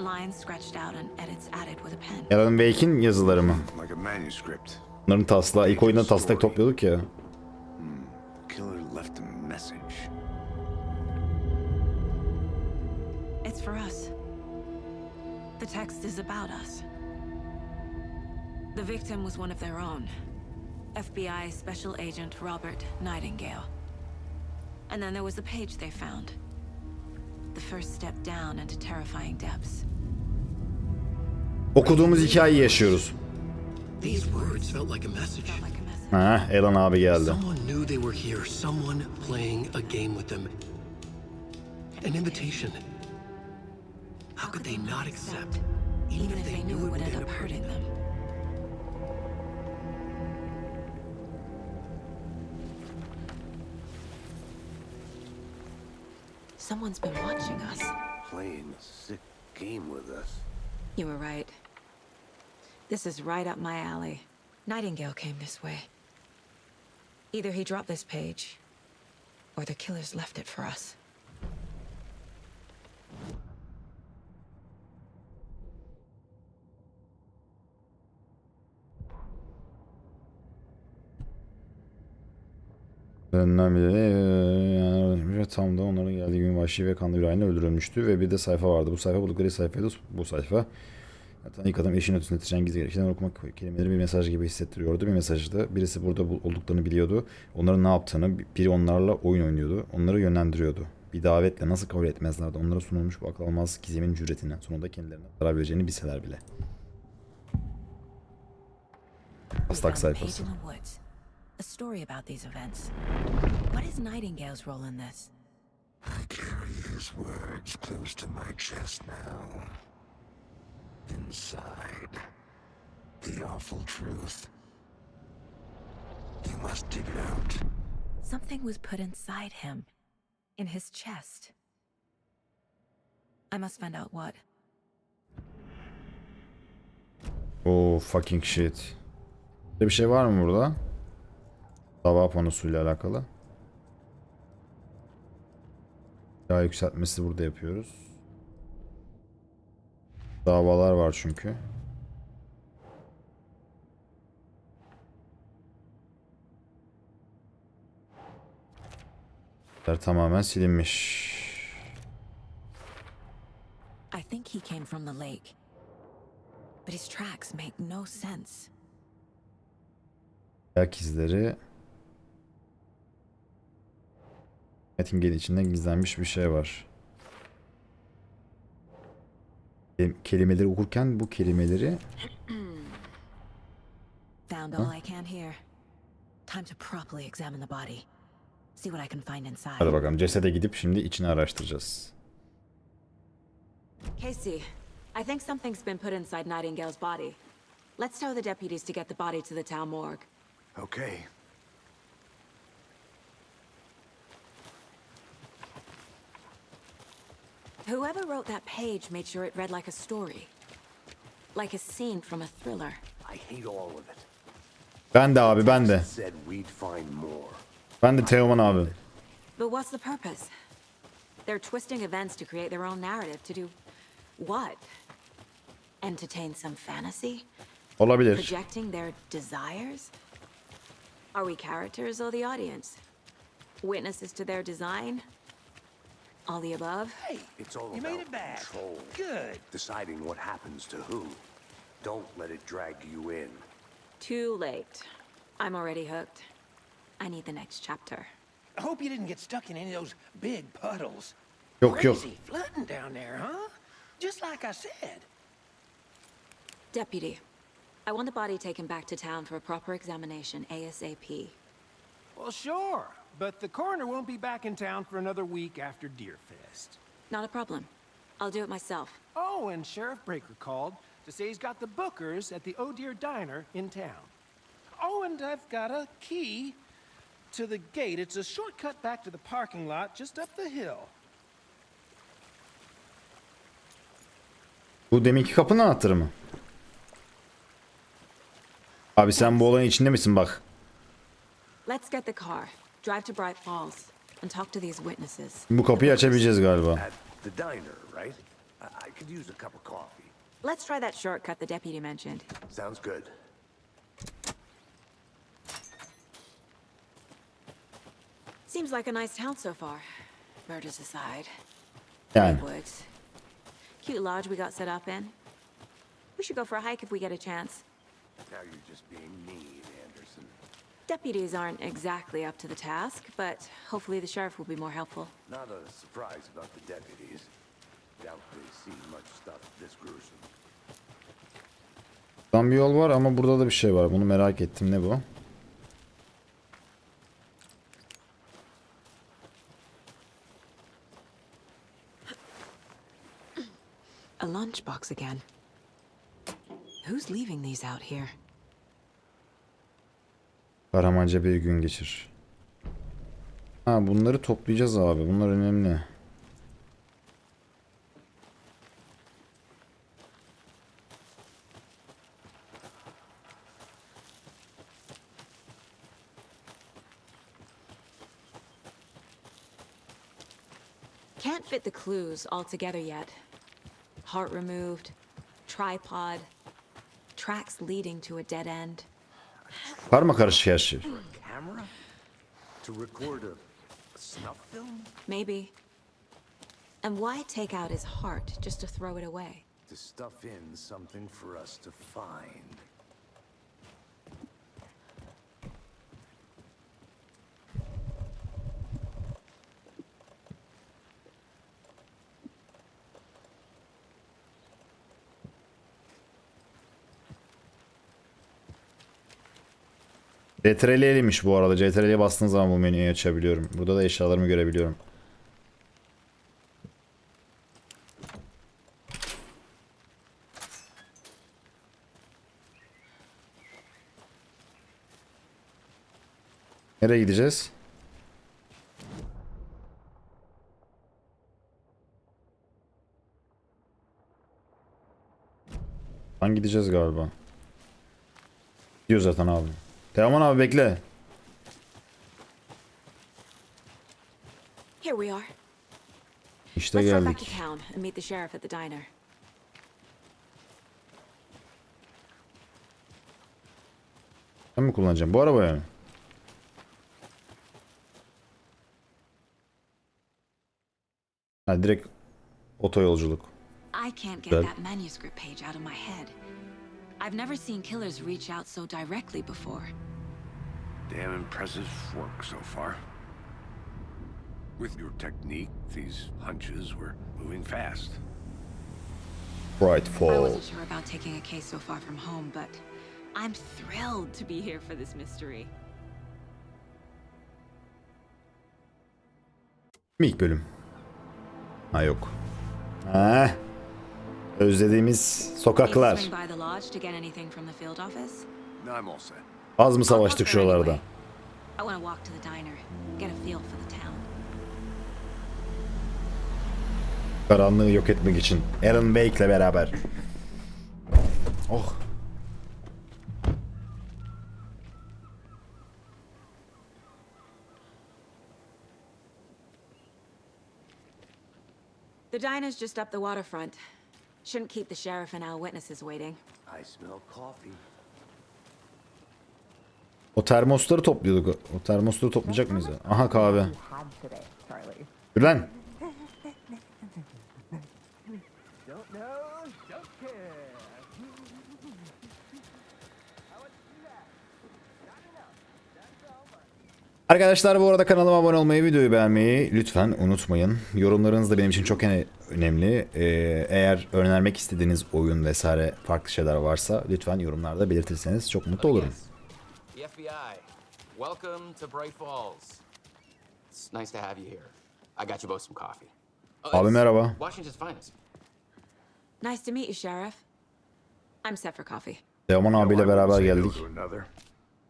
Lines scratched out and edits added with a pen. Alan Wake'in yazıları mı? Like a manuscript. Bunların taslağı, ilk oyunda taslak topluyorduk ya. Killer left a message. It's for us. The text is about us. The victim was one of their own. FBI Special Agent Robert Nightingale. And then there was the page they found. The first step down into terrifying depths. Okuduğumuz hikayeyi yaşıyoruz. These words felt like a message. Felt like a message. Alan abi geldi. Someone knew they were here, someone playing a game with them. An invitation. How could they not accept, Even if they knew it would end up hurting them. Someone's been watching us. Playing a sick game with us. You were right. This is right up my alley. Nightingale came this way. Either he dropped this page, or the killers left it for us. Önden biri tam da onların geldiği gün vahşi ve kanlı bir aile öldürülmüştü ve bir de sayfa vardı. Bu sayfa buldukları sayfaydı. Bu sayfa. Zaten ilk adam eşin ötesine taşıyan gizli gerekçeden okumak kelimeleri bir mesaj gibi hissettiriyordu. Bir mesajdı. Birisi burada olduklarını biliyordu. Onların ne yaptığını, biri onlarla oyun oynuyordu. Onları yönlendiriyordu. Bir davetle nasıl kabul etmezlerdi. Onlara sunulmuş bu akıl almaz gizemin cüretine. Sonunda kendilerine zarar vereceğini bilseler bile. Taslak sayfası. A story about these events. What is Nightingale's role in this? I carry his words close to my chest now. Inside, the awful truth. You must dig it out. Something was put inside him, in his chest. I must find out what. Oh fucking shit. Bir şey var mı burada? Dava panosuyla alakalı. Yağ yükseltmesi burada yapıyoruz. Davalar var çünkü. Tamamen silinmiş. I think he came from the lake. But his tracks make no sense. Ayak izleri. Nightingale içinde gizlenmiş bir şey var. Kelimeleri okurken bu kelimeleri Found all I can here. Time to properly examine the body. See what I can find inside. hadi bakalım cesede gidip şimdi içini araştıracağız. Casey, I think something's been put inside Nightingale's body. Let's tell the deputies to get the body to the town morgue. Okay. Whoever wrote that page made sure it read like a story. Like a scene from a thriller. I hate all of it. Ben de abi ben de. Said we'd find more. Ben de Teoman abi. But what's the purpose? They're twisting events to create their own narrative. To do what? Entertain some fantasy? Olabilir. Projecting their desires? Are we characters or the audience? Witnesses to their design? All the above? Hey, It's all you about made it back. control. Good. Deciding what happens to who. Don't let it drag you in. Too late. I'm already hooked. I need the next chapter. I hope you didn't get stuck in any of those big puddles. Yok yok. Crazy flooding down there, huh? Just like I said. Deputy, I want the body taken back to town for a proper examination ASAP. Well, sure. But the coroner won't be back in town for another week after Deerfest. Not a problem. I'll do it myself. Oh, and Sheriff Breaker called to say he's got the bookers at the Oh Dear Diner in town. Oh, and I've got a key to the gate. It's a shortcut back to the parking lot just up the hill. Bu deminki kapının anahtarı mı? Abi sen bu olayın içinde misin bak? Let's get the car. Drive to Bright Falls and talk to these witnesses. Bu kapıyı açabileceğiz galiba. At the diner, right? I could use a cup of coffee. Let's try that shortcut the deputy mentioned. Sounds good. Seems like a nice town so far. Murders aside. Yani. Woods. Cute lodge we got set up in. We should go for a hike if we get a chance. Now you're just being mean, Anderson. Deputies aren't exactly up to the task, but hopefully the sheriff will be more helpful. Not a surprise about the deputies. Doubt they see much stuff this gruesome. Buradan bir yol var ama burada da bir şey var. Bunu merak ettim. Ne bu? A lunchbox again. Who's leaving these out here? Kahramanca bir gün geçir. Ha bunları toplayacağız abi. Bunlar önemli. Can't fit the clues all together yet. Heart removed, tripod, tracks leading to a dead end. Karma karışık her şey. Camera? To record a snuff film? Maybe. And why take out his heart just to throw it away? To stuff in something for us to find. CTRL'ymiş bu arada. CTRL'ye bastığın zaman bu menüyü açabiliyorum. Burada da eşyalarımı görebiliyorum. Nereye gideceğiz? Lan gideceğiz galiba. Diyor zaten abi. Teoman abi bekle. Here we are. İşte Let's head back to geldik. town and meet the sheriff at the diner. Ben mi kullanacağım bu arabaya mı? Ha direkt otoyolculuk. I can't get Good. that manuscript page out of my head. I've never seen killers reach out so directly before. Damn impressive work so far. With your technique, these hunches were moving fast. Right I fall. wasn't sure about taking a case so far from home, but I'm thrilled to be here for this mystery. İlk bölüm. Ha yok. Ha. Özlediğimiz sokaklar. Swing by the lodge to get anything from the field office? No, I'm all set. Az mı I'll savaştık pop there şuralarda? anyway. I want to walk to the diner, get a feel for the town. Karanlığı yok etmek için. Alan Wake'le beraber. Oh. The diner's just up the waterfront. Shouldn't keep the sheriff and our witnesses waiting. I smell coffee. O termosları topluyorduk. O termosları toplayacak mıyız ya? Aha kahve. Dur lan. Arkadaşlar bu arada kanalıma abone olmayı, videoyu beğenmeyi lütfen unutmayın. Yorumlarınız da benim için çok önemli. Eğer önermek istediğiniz oyun vesaire farklı şeyler varsa lütfen yorumlarda belirtirseniz çok mutlu olurum. The FBI. Welcome to Bright Falls. It's nice to have you here. I got you both some coffee. Abi merhaba. Washington's finest. Nice to meet you, Sheriff. I'm set for coffee. Teoman abiyle beraber geldik.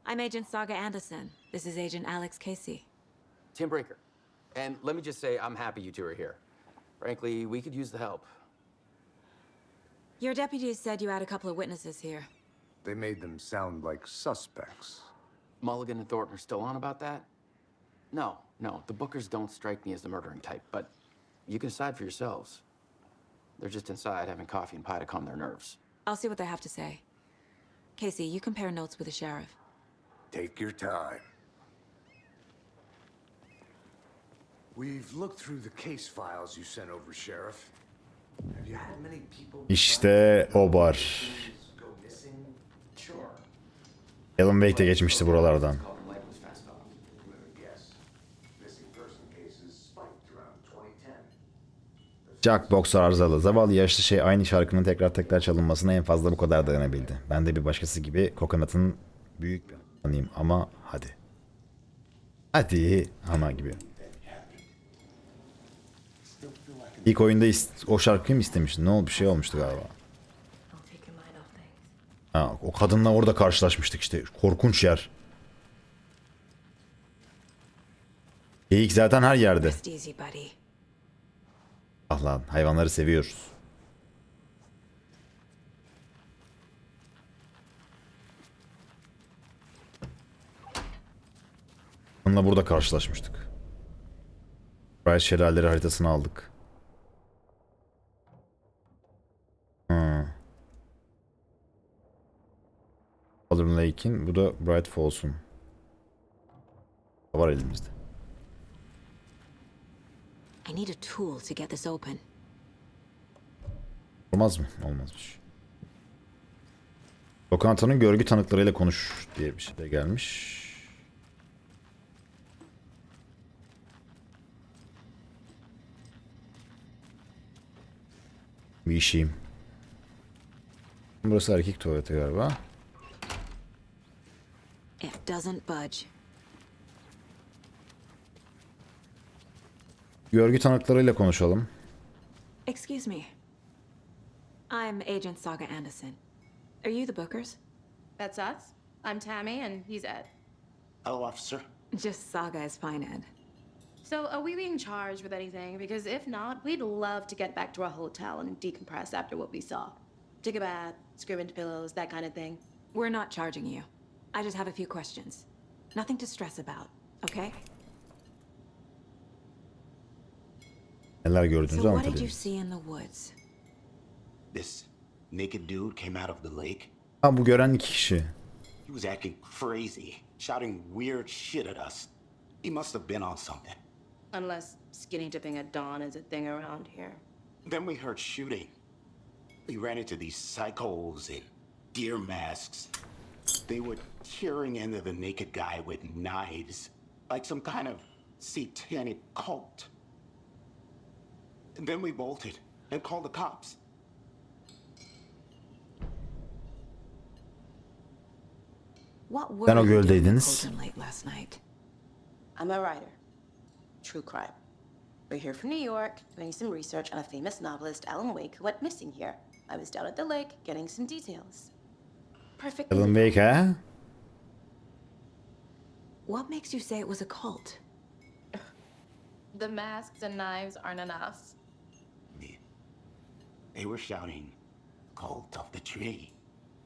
I'm Agent Saga Anderson. This is Agent Alex Casey. Tim Breaker. And let me just say, I'm happy you two are here. Frankly, we could use the help. Your deputies said you had a couple of witnesses here. They made them sound like suspects. Mulligan and Thornton are still on about that? No, the Bookers don't strike me as the murdering type, but you can decide for yourselves. They're just inside having coffee and pie to calm their nerves. I'll see what they have to say. Casey, you compare notes with the sheriff. Take your time. We've looked through the case files you sent over, Sheriff. Have you had many people İşte o bar. go missing? Sure. Alan Wake de geçmişti buralardan. Yes. Missing person cases spiked around 2010. Jackbox arızalı. Zavallı yaşlı şey aynı şarkının tekrar çalınmasına en fazla bu kadar dayanabildi. Ben de bir başkası gibi Coconut'ın büyük bir anıyım ama hadi. Hadi ama gibi. İlk oyunda o şarkıyı mı istemiştin? Ne oldu? Bir şey olmuştu galiba. Ha, o kadınla orada karşılaşmıştık işte. Korkunç yer. Geyik zaten her yerde. Rest easy, buddy. Ah lan hayvanları seviyoruz. Onunla burada karşılaşmıştık. Bright Şelaleleri haritasını aldık. Southern Lake'in, bu da Bright Falls'un. Var elimizde. I need a tool to get this open. Olmaz mı? Olmazmış. Lokantanın görgü tanıklarıyla konuş diye bir şey de gelmiş. Bir işeyim. Burası erkek tuvaleti galiba. It doesn't budge. Görgü tanıklarıyla konuşalım. Excuse me. I'm Agent Saga Anderson. Are you the Bookers? That's us. I'm Tammy, and he's Ed. Hello, officer. Just Saga is fine, Ed. So, are we being charged with anything? Because if not, we'd love to get back to our hotel and decompress after what we saw. Take a bath, scream into pillows, that kind of thing. We're not charging you. I just have a few questions. Nothing to stress about, okay? Neler gördünüz So what did you anlatabiliriz. see in the woods? This naked dude came out of the lake. Ha, bu gören 2 kişi. He was acting crazy, shouting weird shit at us. He must have been on something. Unless skinny dipping at dawn is a thing around here. Then we heard shooting. We ran into these psychos in deer masks. They were tearing into the naked guy with knives, like some kind of satanic cult. And then we bolted and called the cops. What were Sen o you doing in göldeydiniz. Korkunun late last night? I'm a writer. True crime. We're here from New York, doing some research on a famous novelist, Alan Wake, who went missing here. I was down at the lake, getting some details. Perfect. Alan Wake ha? What makes you say it was a cult? The masks and knives aren't enough. They were shouting, "Cult of the tree,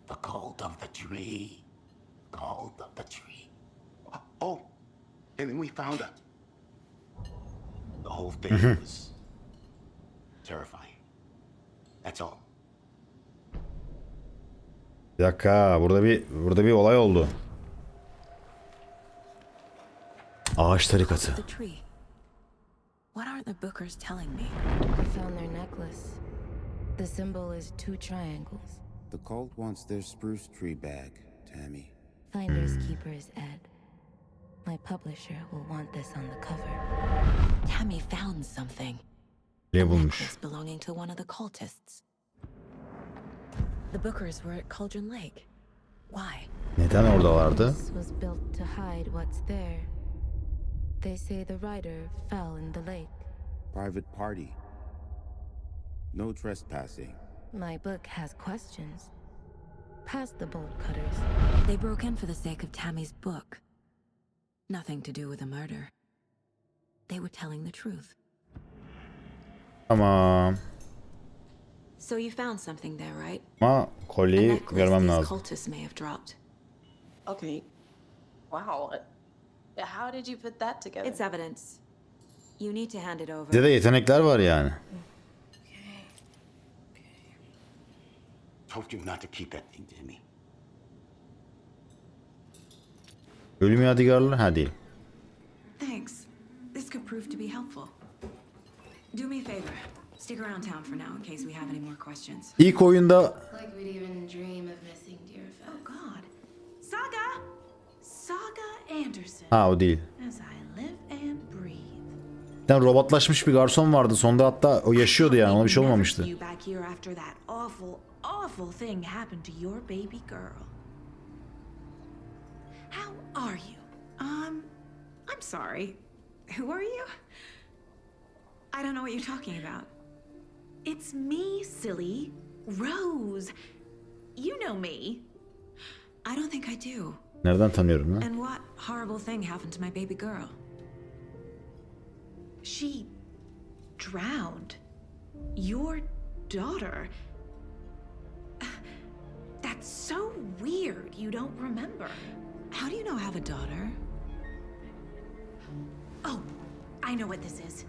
the cult of the tree, cult of the tree." Oh, and then we found it. The whole thing was terrifying. That's all. Bir dakika, burada bir olay oldu. Ağaç tarikatı. The tree. What aren't the bookers telling me? I found their necklace. The symbol is 2 triangles. The cult wants their spruce tree back, Tammy. Finders keepers Ed. My publisher will want this on the cover. Tammy found something. Ne A bulmuş? necklace belonging to one of the cultists. The bookers were at Cauldron Lake. Why? Neden oradalardı? This was built to hide what's there. They say the writer fell in the lake. Private party. No trespassing. My book has questions. Past the bolt cutters. They broke in for the sake of Tammy's book. Nothing to do with a murder. They were telling the truth. Tamam. So you found something there, right? Ama A kolyeyi necklace görmem these lazım. cultists may have dropped. Okay. Wow. How did you put that together? It's evidence. You need to hand it over. Bizde de yetenekler var yani. Told you not to keep that thing, Timmy. Bölüm yadigarları ha değil. Thanks. This could prove to be helpful. Do me a favor. Stick around town for now in case we have any more questions. İlk oyunda Like we'd even dream of missing dear friends. Oh God. Saga Anderson. ha o değil. As I live and breathe. Bir tane robotlaşmış bir garson vardı. Sonda hatta o yaşıyordu yani. Ona bir şey olmamıştı. You back here after that awful thing happened to your baby girl. How are you? I'm sorry. Who are you? I don't know what you're talking about. It's me, silly. Rose. You know me. I don't think I do. Nereden tanıyorum lan? And what horrible thing happened to my baby girl? She drowned. Your daughter. That's so weird. You don't remember. How do you know I have a daughter? Oh, I know what this is.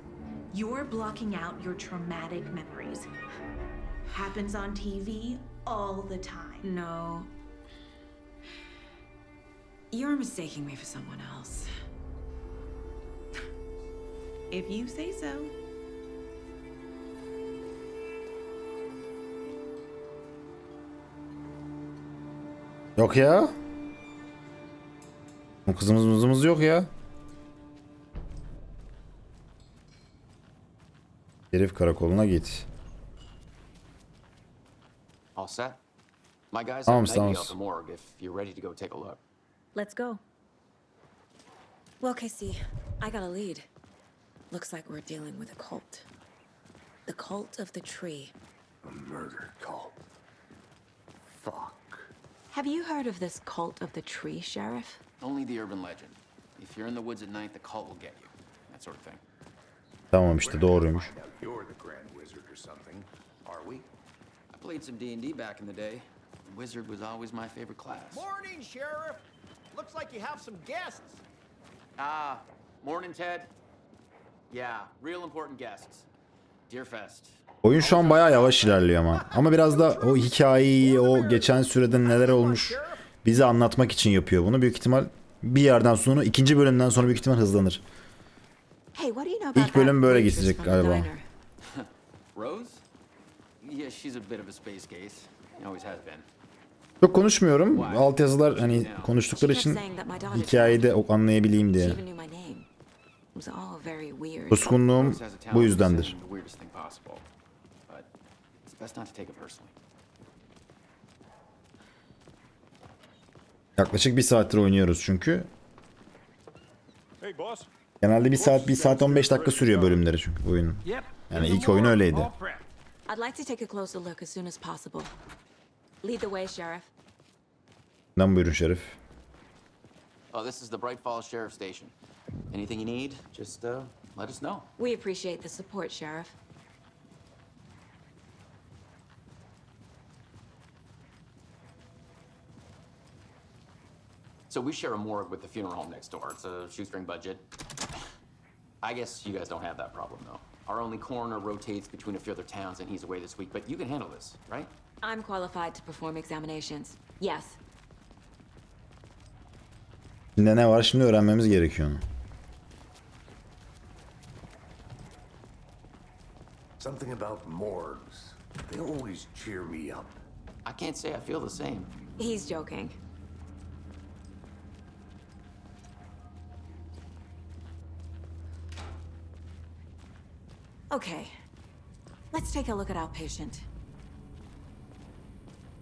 You're blocking out your traumatic memories. Happens on TV all the time. No. You're mistaking me for someone else. If you say so. Yok ya. O kızımız yok ya. Herif karakoluna git. All set? My guys Tamam, have Maggie tamam. out the morgue if you're ready to go take a look. Let's go. Well, Casey, I got a lead. Looks like we're dealing with a cult. The cult of the tree. A murder cult. Fuck. Have you heard of this cult of the tree, Sheriff? Only the urban legend. If you're in the woods at night, the cult will get you. That sort of thing. Tamam işte doğruymuş. Find out you're the Grand Wizard or something, are we? Played some D&D back in the day. Wizard was always my favorite class. Morning, Sheriff. Looks like you have some guests. Ah, morning, Ted. Yeah, real important guests. Deerfest. Oyun şu an bayağı yavaş ilerliyor ama. Ama biraz da o hikayeyi, o geçen sürede neler olmuş bize anlatmak için yapıyor bunu. Büyük ihtimal bir yerden sonra, ikinci bölümden sonra büyük ihtimal hızlanır. İlk bölüm böyle geçecek galiba. Rose? Yeah, she's a bit of a space case. Always has been. Çok konuşmuyorum. Altyazılar hani konuştukları için hikayeyi de anlayabileyim diye. Suskunluğum bu yüzdendir. Yaklaşık 1 saattir oynuyoruz çünkü. Genelde 1 saat 15 dakika sürüyor bölümleri çünkü oyunun. Yani ilk oyun öyleydi. I'd like to take a closer look as soon as possible. Lead the way, Sheriff. Buyurun Şerif. Oh, this is the Bright Falls Sheriff Station. Anything you need, just let us know. We appreciate the support, Sheriff. So we share a morgue with the funeral home next door. It's a shoestring budget. I guess you guys don't have that problem, though. Our only coroner rotates between a few other towns, and he's away this week. But you can handle this, right? I'm qualified to perform examinations. Yes. Şimdi ne var? Şimdi öğrenmemiz gerekiyor onu. Something about morgues. They always cheer me up. I can't say I feel the same. He's joking. Okay, let's take a look at our patient.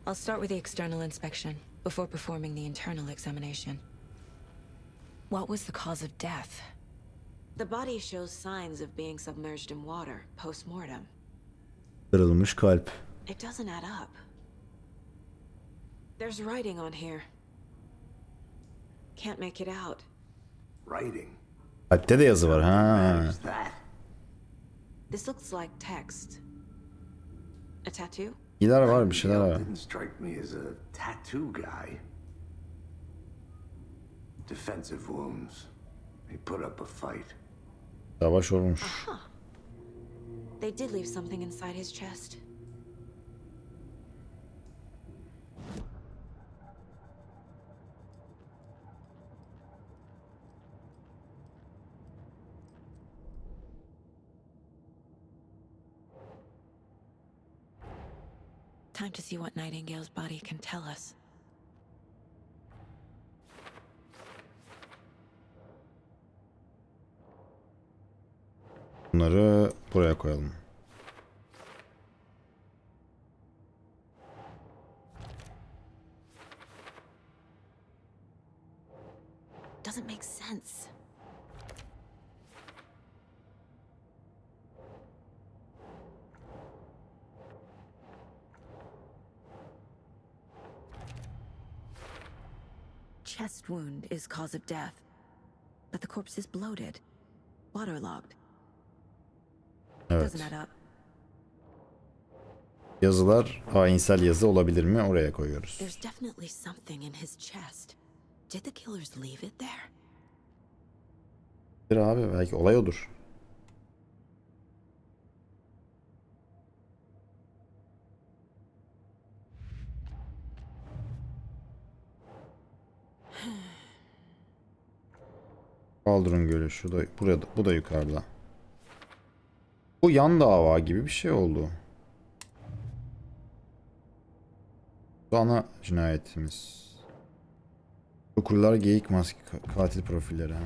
I'll start with the external inspection before performing the internal examination. What was the cause of death? The body shows signs of being submerged in water post-mortem. Kırılmış kalp. It doesn't add up. There's writing on here. Can't make it out. Writing? Kalpte de yazı var ha. This looks like text. A tattoo? İler var, bir şeyler var. Didn't strike me as a tattoo guy. Defensive wounds. He put up a fight. Savaş olmuş. Aha. They did leave something inside his chest. Time to see what Nightingale's body can tell us. Bunları buraya koyalım. Doesn't make sense. Chest wound is cause of death, but the corpse is bloated, waterlogged. Evet. Doesn't add up. Yazılar hayinsel yazı olabilir mi? Oraya koyuyoruz. There's definitely something in his chest. Did the killers leave it there? Bir abi belki olay odur. Kaldırın Gölü. Şu da burada, bu da yukarıda. Bu yan dava gibi bir şey oldu. Bu ana cinayetimiz. Okurlar geyik maske katil profilleri. Ha.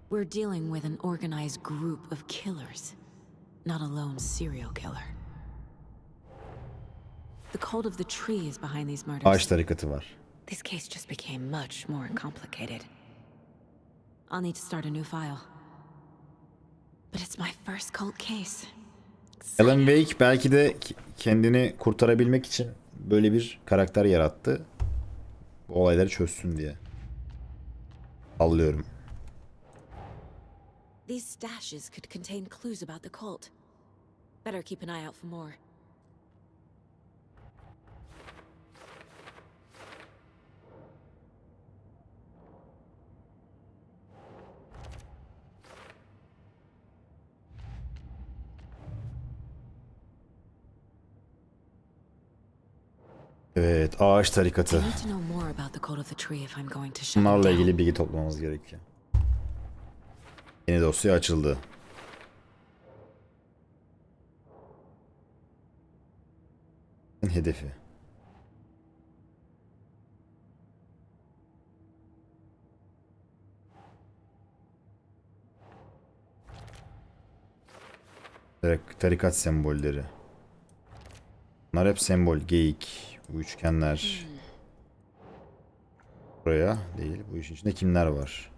We're dealing with an organized group of killers, not a lone serial killer. The cult of the tree is behind these murders. Ağaç tarikatı var. This case just became much more complicated. I'll need to start a new file. But it's my first cult case. Alan Wake belki de kendini kurtarabilmek için böyle bir karakter yarattı. Bu olayları çözsün diye. Sallıyorum. These stashes could contain clues about the cult. Better keep an eye out for more. Evet, ağaç tarikatı. Bunlarla ilgili bilgi toplamamız gerekiyor. Yeni dosya açıldı. Hedefi. Tarikat sembolleri. Bunlar hep sembol. Geyik. Bu üçgenler. Buraya değil. Bu işin içinde kimler var?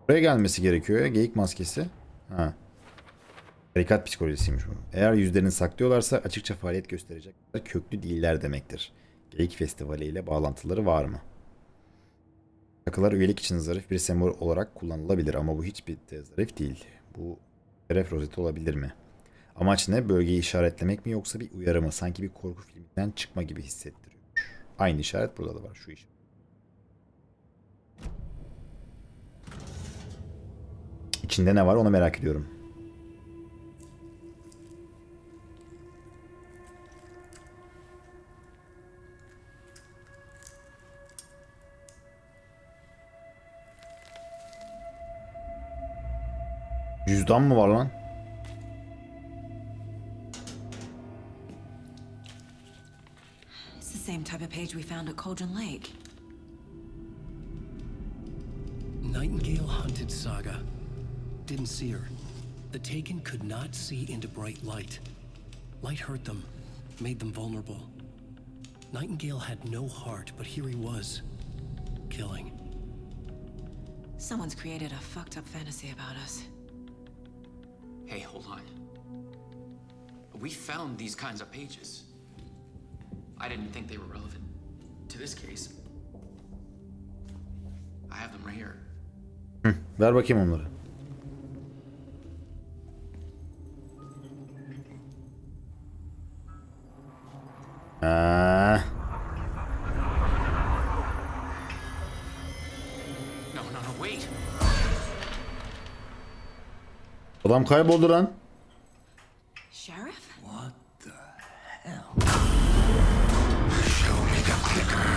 Buraya gelmesi gerekiyor ya. Geyik maskesi. Ha. Tarikat psikolojisiymiş bu. Eğer yüzlerini saklıyorlarsa açıkça faaliyet gösterecekler. Köklü değiller demektir. Geyik festivali ile bağlantıları var mı? Takılar üyelik için zarif bir sembol olarak kullanılabilir ama bu hiçbir de zarif değil. Bu şeref rozeti olabilir mi? Amaç ne? Bölgeyi işaretlemek mi yoksa bir uyarı mı? Sanki bir korku filminden çıkma gibi hissettiriyor. Aynı işaret burada da var. Şu iş. İçinde ne var onu merak ediyorum. Cüzdan mı var lan? It's the same type of page we found at Cauldron Lake. Nightingale hunted Saga. Didn't see her. The Taken could not see into bright light. Light hurt them, made them vulnerable. Nightingale had no heart, but here he was, killing. Someone's created a fucked up fantasy about us. Hey, hold on. We found these kinds of pages. I didn't think they were relevant to this case. I have them right here. Ver bakayım onları. No, wait. Adam kayboldu lan. Sheriff? What the hell? Show me the clicker.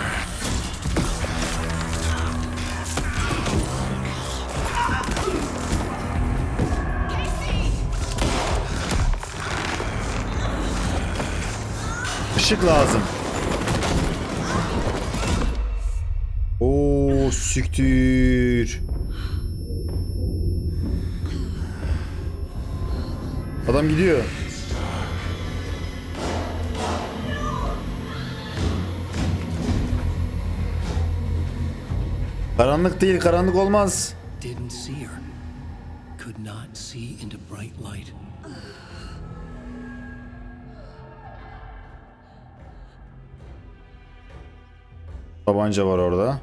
Işık lazım. Oo, siktir. Adam gidiyor. Karanlık değil, karanlık olmaz. Didn't see her. Could not see into bright light. Tabanca var orada.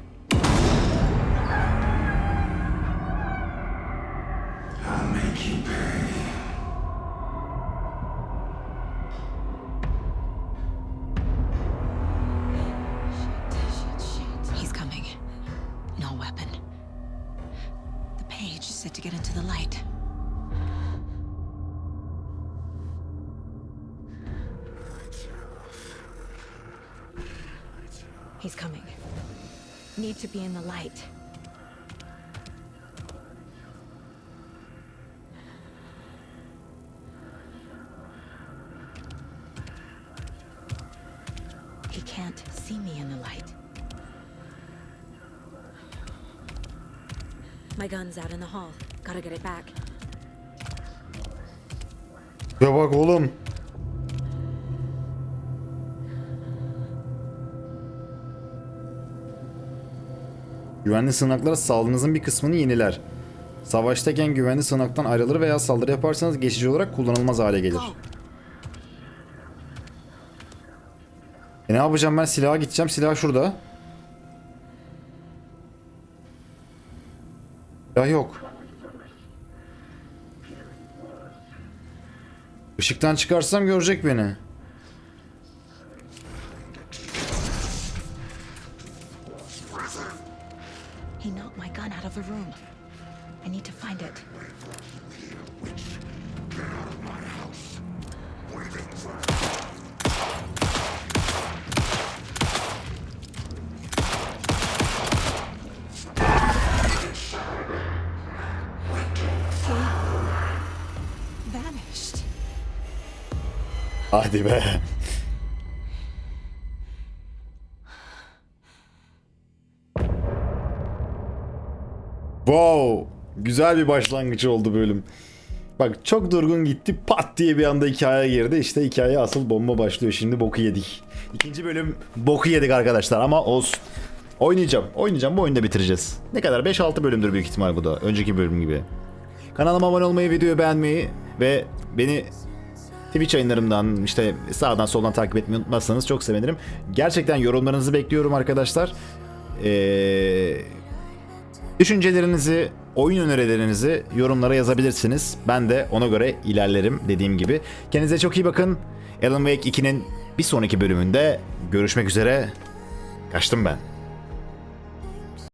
He's coming. No weapon. The page is set to get into the light. He's coming. Need to be in the light. He can't see me in the light. My gun's out in the hall. Gotta get it back. Ya bak oğlum. Güvenli sığınaklar sağlığınızın bir kısmını yeniler. Savaştayken güvenli sığınaktan ayrılır veya saldırı yaparsanız geçici olarak kullanılmaz hale gelir. Ne yapacağım ben? Silaha gideceğim. Silah şurada. Silah yok. Işıktan çıkarsam görecek beni. He knocked my gun out of a room. I need to find it. Hadi be. Wow. Güzel bir başlangıç oldu bölüm. Bak çok durgun gitti, pat diye bir anda hikayeye girdi. İşte hikaye asıl bomba başlıyor. Şimdi boku yedik. İkinci bölüm boku yedik arkadaşlar ama olsun. Oynayacağım. Bu oyunu da bitireceğiz. Ne kadar? 5-6 bölümdür büyük ihtimal bu da. Önceki bölüm gibi. Kanalıma abone olmayı, videoyu beğenmeyi ve beni Twitch yayınlarımdan işte sağdan soldan takip etmeyi unutmazsanız çok sevinirim. Gerçekten yorumlarınızı bekliyorum arkadaşlar. Düşüncelerinizi, oyun önerilerinizi yorumlara yazabilirsiniz. Ben de ona göre ilerlerim dediğim gibi. Kendinize çok iyi bakın. Alan Wake 2'nin bir sonraki bölümünde görüşmek üzere. Kaçtım ben.